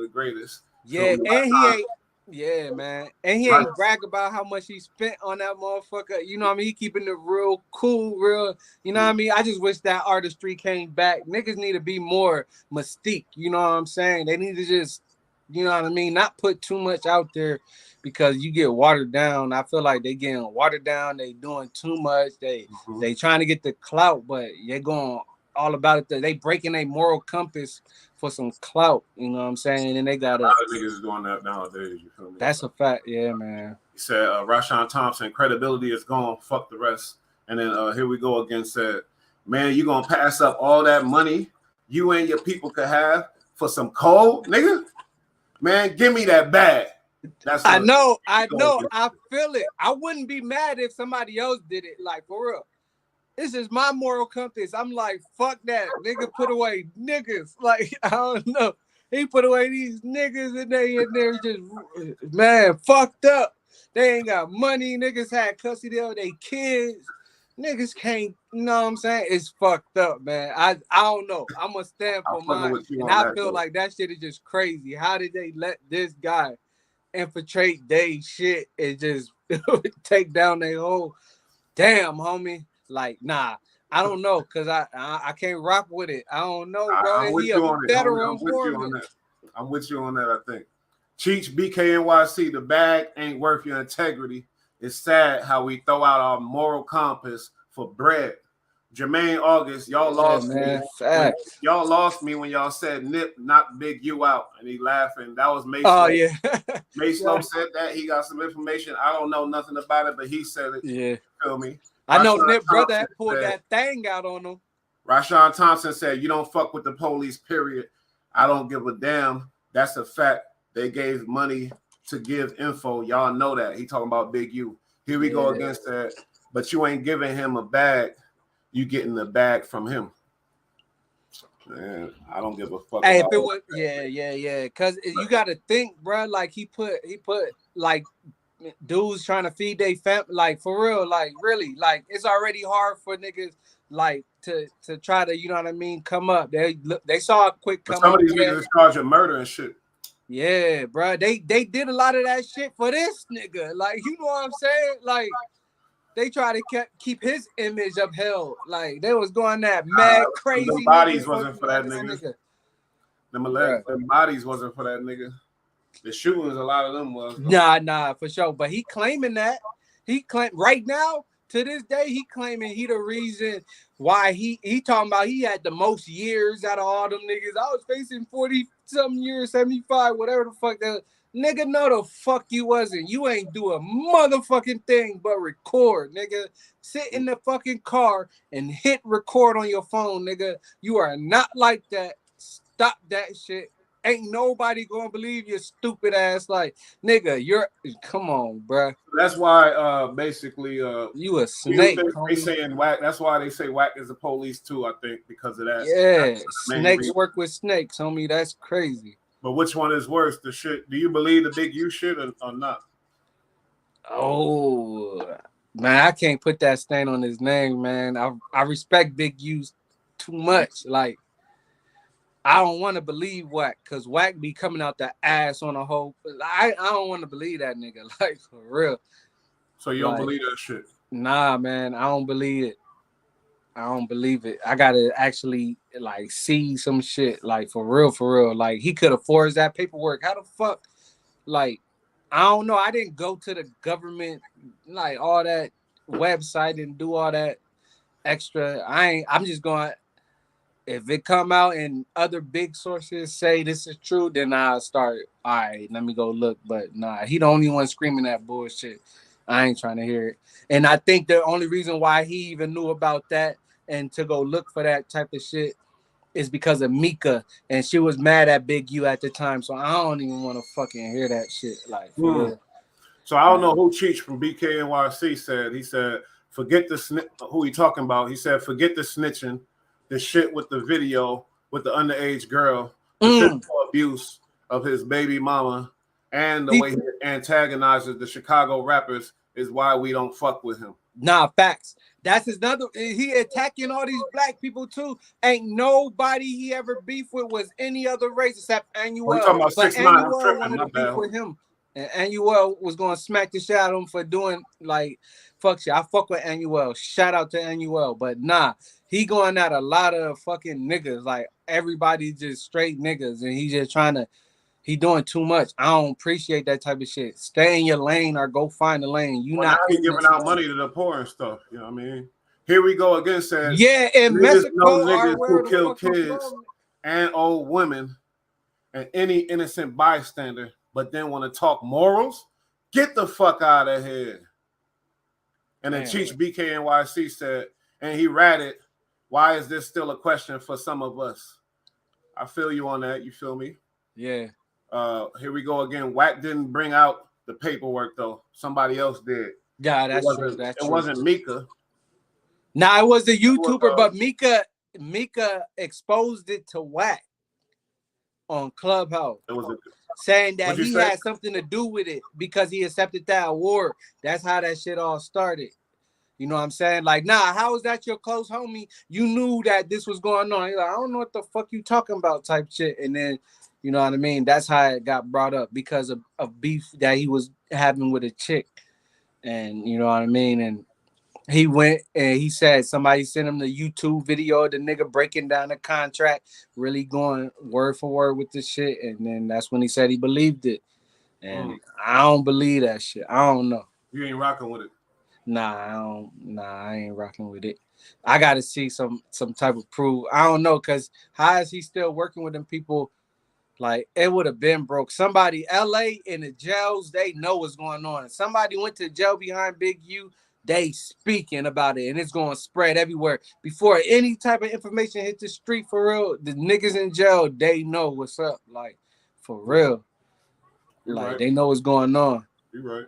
the greatest. Yeah, so, and he ain't. Yeah, man, and he ain't brag about how much he spent on that motherfucker. You know what I mean? He keeping it real cool, real. You know what I mean? I just wish that artistry came back. Niggas need to be more mystique. You know what I'm saying? They need to just, you know what I mean, not put too much out there because you get watered down. I feel like they getting watered down. They doing too much. They trying to get the clout, but they're going all about it. They breaking a moral compass for some clout, you know what I'm saying? And they got a lot of niggas doing that nowadays. You feel me? That's a fact, yeah, man. He said, Rashawn Thompson, credibility is gone. Fuck the rest. And then here we go again. Said, man, you gonna pass up all that money you and your people could have for some coal, nigga? Man, give me that bag. I know. I feel it. I wouldn't be mad if somebody else did it, like for real. This is my moral compass. I'm like, fuck that. Nigga put away niggas. Like, I don't know. He put away these niggas and they in there just, man, fucked up. They ain't got money. Niggas had custody of their kids. Niggas can't, you know what I'm saying? It's fucked up, man. I don't know. I'm going to stand for mine. And I feel like that shit is just crazy. How did they let this guy infiltrate their shit and just take down their whole, damn, homie. Like, nah, I don't know, cause I can't rock with it. I don't know, bro. I'm with you on it. I'm with you on that. I think. Cheech, BKNYC, the bag ain't worth your integrity. It's sad how we throw out our moral compass for bread. Jermaine August, y'all lost me. Y'all lost me when y'all said Nip knocked Big U out, and he laughing. That was Mace. Oh yeah, Mace Lowe said that. He got some information. I don't know nothing about it, but he said it. Yeah, feel me. I know Nip brother had pulled that thing out on him. Rashawn Thompson said, "You don't fuck with the police. Period. I don't give a damn. That's a fact. They gave money to give info. Y'all know that." He talking about Big U. Here we go against that. But you ain't giving him a bag. You getting the bag from him. Man, I don't give a fuck. Hey, if it was, yeah. Cause you got to think, bro. Like he put like dudes trying to feed their family, like for real, like really, like it's already hard for niggas like to try to, you know what I mean, come up. They saw a quick come up. Some of these niggas is charged with murder and shit. Yeah, bro. They did a lot of that shit for this nigga. Like, you know what I'm saying? Like, they try to keep his image upheld. Like, they was going that mad crazy. The bodies wasn't for that nigga. The bodies wasn't for that nigga. The shootings, a lot of them was. Nah, for sure. But he claiming that. He claim right now, to this day, he claiming he the reason why he talking about he had the most years out of all them niggas. I was facing 40-something years, 75, whatever the fuck that. Nigga, no the fuck you wasn't. You ain't do a motherfucking thing but record, nigga. Sit in the fucking car and hit record on your phone, nigga. You are not like that. Stop that shit. Ain't nobody gonna believe your stupid ass. Like, nigga, come on, bruh. That's why basically You a snake, they homie. saying Wack. That's why they say Wack is the police too, I think, because of that. Yeah, That's the main snakes reason. work with snakes, homie. That's crazy. But which one is worse? The shit? Do you believe the Big U shit or not? Oh man, I can't put that stain on his name, man. I respect Big U too much. Like, I don't want to believe Wack, because Wack be coming out the ass on a whole. I don't want to believe that nigga, like, for real. So you don't believe that shit? Nah, man, I don't believe it. I don't believe it. I gotta actually like see some shit, like, for real. Like, he could have forged that paperwork. How the fuck? Like, I don't know. I didn't go to the government, like, all that website and do all that extra. I'm just going. If it come out and other big sources say this is true, then I'll start. All right, let me go look. But nah, he the only one screaming that bullshit. I ain't trying to hear it. And I think the only reason why he even knew about that and to go look for that type of shit is because of Mika, and she was mad at Big U at the time. So I don't even want to fucking hear that shit. Like, for real. So I don't know who Cheech from BKNYC said. He said, forget the who he talking about. He said, forget the snitching, the shit with the video with the underage girl, the physical abuse of his baby mama, and the way he antagonizes the Chicago rappers is why we don't fuck with him. Nah, facts. That's another. He attacking all these black people too. Ain't nobody he ever beef with was any other race except Annuel. We're talking about but 6ix9ine. Annuel wanted to beef with him, and Annuel was going to smack the shit out of him for doing like fuck shit. I fuck with Annuel. Shout out to Annuel, but nah, he going at a lot of fucking niggas. Like, everybody just straight niggas, and he just trying to. He doing too much. I don't appreciate that type of shit. Stay in your lane or go find a lane. You well, not now he giving out money to the poor and stuff. You know what I mean? Here we go again. Said in Mexico, know niggas who kill kids and old women and any innocent bystander, but then want to talk morals. Get the fuck out of here. And then Cheech BKNYC said, and he ratted, why is this still a question for some of us? I feel you on that. You feel me? Yeah. Here we go again. Wack didn't bring out the paperwork though. Somebody else did. Yeah, that's true. That's true. It wasn't Mika. Nah, it was the YouTuber, but Mika exposed it to Wack on Clubhouse. Saying that he had something to do with it because he accepted that award. That's how that shit all started. You know what I'm saying? Like, nah, how is that your close homie? You knew that this was going on. You're like, I don't know what the fuck you talking about type shit. And then, you know what I mean? That's how it got brought up because of beef that he was having with a chick. And you know what I mean? And he went and he said somebody sent him the YouTube video of the nigga breaking down the contract, really going word for word with the shit. And then that's when he said he believed it. And I don't believe that shit. I don't know. You ain't rocking with it. Nah, I ain't rocking with it. I gotta see some type of proof. I don't know, cause how is he still working with them people? Like, it would have been broke. Somebody, LA in the jails, they know what's going on. Somebody went to jail behind Big U, they speaking about it, and it's going to spread everywhere. Before any type of information hit the street, for real, the niggas in jail, they know what's up. Like, for real. Like, they know what's going on. You're right.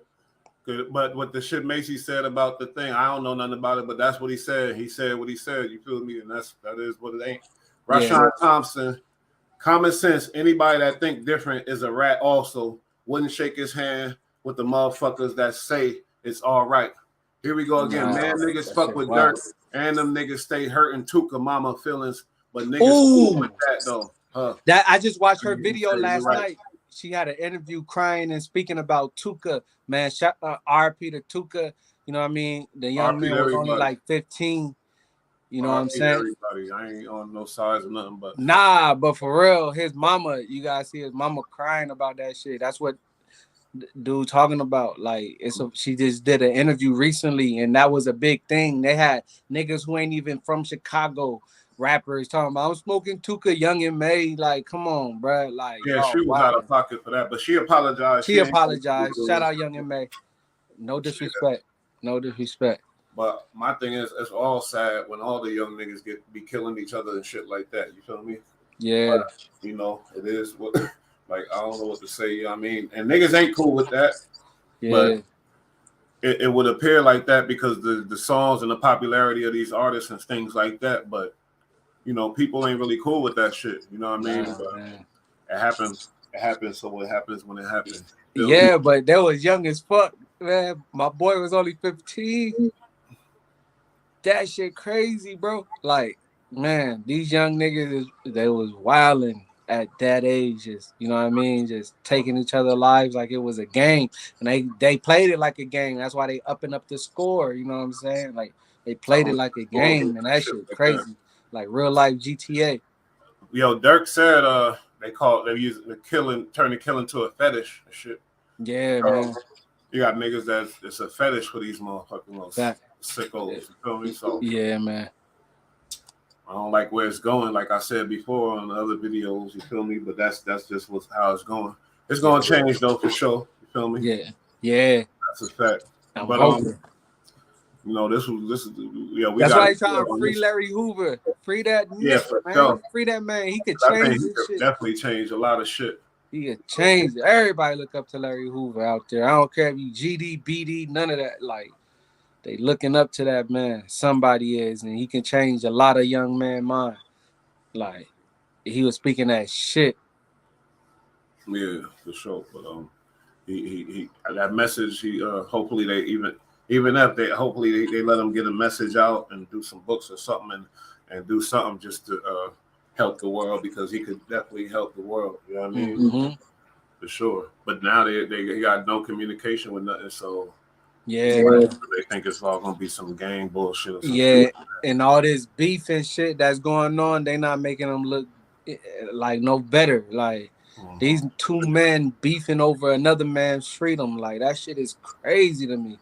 Good. But what the shit Macy said about the thing, I don't know nothing about it, but that's what he said. He said what he said. You feel me? And that is what it ain't. Rashawn Thompson. Common sense, anybody that think different is a rat also. Wouldn't shake his hand with the motherfuckers that say it's all right. Here we go again. Man, niggas fuck with dirt, and them niggas stay hurting Tuka mama feelings, but niggas cool with that though. That I just watched her video last night. She had an interview crying and speaking about Tuka. Man, RP to Tuka. You know what I mean? The young man was only like 15. You know what I'm saying? Everybody. I ain't on no sides or nothing, but nah, but for real, his mama, you guys see his mama crying about that shit. That's what dude talking about. Like, she just did an interview recently, and that was a big thing. They had niggas who ain't even from Chicago rappers talking about I'm smoking Tuka, Young and May. Like, come on, bro. Like, Yeah, she y'all, was out wow. of pocket for that, but she apologized. She She ain't apologized. Shout out Young and May. No disrespect. No disrespect. But my thing is, it's all sad when all the young niggas be killing each other and shit like that. You feel me? Yeah. But, you know, it is what. Like, I don't know what to say. You know what I mean, and niggas ain't cool with that. Yeah. But it would appear like that because the songs and the popularity of these artists and things like that. But you know, people ain't really cool with that shit. You know what I mean? Nah, but man. it happens. It happens. So it happens when it happens. Yeah, but they was young as fuck, man. My boy was only 15. That shit crazy, bro. Like, man, these young niggas, they was wilding at that age, just, you know what I mean? Just taking each other lives like it was a game. And they played it like a game. That's why they upping up the score, you know what I'm saying? Like, they played it like a game, and that shit crazy. Like real life GTA. Yo, Dirk said they use the killing, turn the killing to a fetish and shit. Yeah, man. You got niggas that it's a fetish for these motherfucking sickos. You feel me? So yeah, man. I don't like where it's going. Like I said before on the other videos, you feel me? But that's just how it's going. It's gonna change though for sure. You feel me? Yeah, yeah. That's a fact. I'm but hoping. You know, this is yeah. That's why he's trying to free Larry Hoover, free that nigga, for man, sure. Free that man. He could change this shit. Definitely change a lot of shit. He could change. Everybody look up to Larry Hoover out there. I don't care if you GD, BD, none of that. Like, they looking up to that man. Somebody is, and he can change a lot of young man mind. Like, he was speaking that shit. Yeah, for sure. But he that message. Hopefully they even if they hopefully they let him get a message out and do some books or something and do something just to help the world, because he could definitely help the world. You know what I mean? Mm-hmm. For sure. But now they got no communication with nothing, so yeah, they think it's all gonna be some gang bullshit or something. Yeah, and all this beef and shit that's going on, they not making them look like no better. Like, these two men beefing over another man's freedom, like that shit is crazy to me.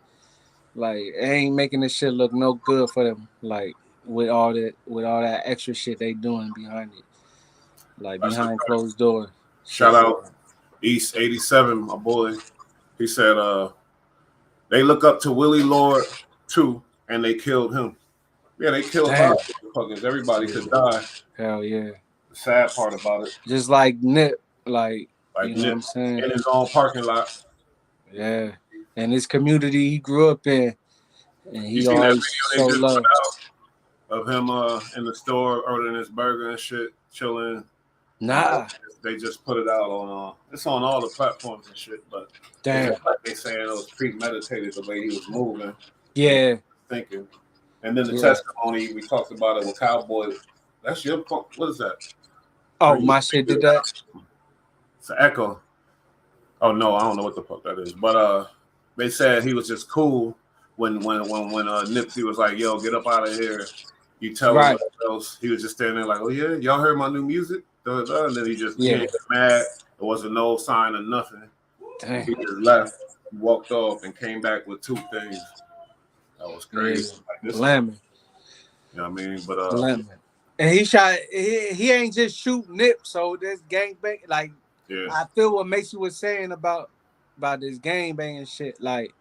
Like, it ain't making this shit look no good for them. Like, with all that extra shit they doing behind it, like behind closed doors. Shout out East 87, my boy. He said they look up to Willie Lord too, and they killed him. Yeah, they killed a lot of motherfuckers. Everybody could die. Hell yeah. The sad part about it. Just like Nip, like you know Nip what I'm saying? in his own parking lot. Yeah. And this community he grew up in. And he you seen always that so video love of him in the store ordering his burger and shit, chilling. Nah. They just put it out on it's on all the platforms and shit, but damn, like they saying it was premeditated the way he was moving. Yeah. Thinking. And then the testimony, we talked about it with Cowboy. That's your what is that? Oh, my shit did that? It's an echo. Oh no, I don't know what the fuck that is. But they said he was just cool when Nipsey was like, yo, get up out of here. You tell him else. He was just standing there like, oh yeah, y'all heard my new music? And then he just get mad. There wasn't no sign of nothing. Dang. He just left, walked off, and came back with 2 things. That was crazy. Yeah. Lemon. You know what I mean? But and he shot. He ain't just shoot Nip. So this gangbang, like, I feel what Macy was saying about this gangbang shit. Like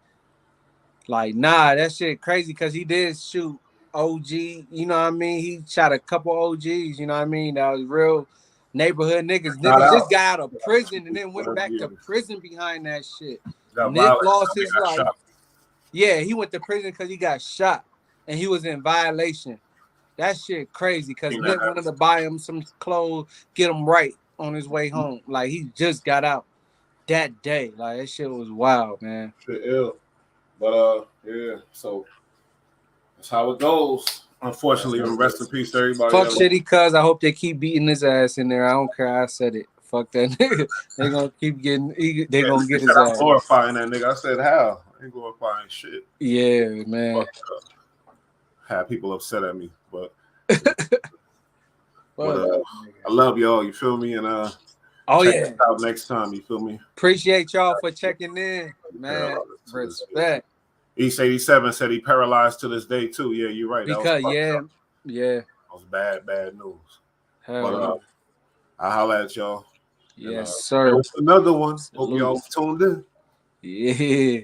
nah, that shit crazy because he did shoot OG. You know what I mean? He shot a couple OGs. You know what I mean? That was real neighborhood niggas. Niggas just got out of prison and then went back to prison behind that shit. Nick lost his life. Yeah, he went to prison because he got shot and he was in violation. That shit crazy because Nick wanted to buy him some clothes, get him right on his way home. Like, he just got out that day. Like, that shit was wild, man. Shit ill. But yeah, so that's how it goes. Unfortunately, rest in peace to everybody. Fuck Shitty Cuz. I hope they keep beating his ass in there. I don't care. I said it. Fuck that nigga. They gonna keep getting. They gonna get his ass. I'm glorifying that nigga. I said how? I ain't glorifying shit. Yeah, man. Had people upset at me, but I love y'all. You feel me? And check us out next time. You feel me? Appreciate y'all for checking in, man. Respect. East 87 said he paralyzed to this day too. Yeah, you're right. Because yeah. That was bad news. Hell But no. I'll holler at y'all. Yes, And, sir. it's another one. Salute. Hope y'all tuned in. Yeah.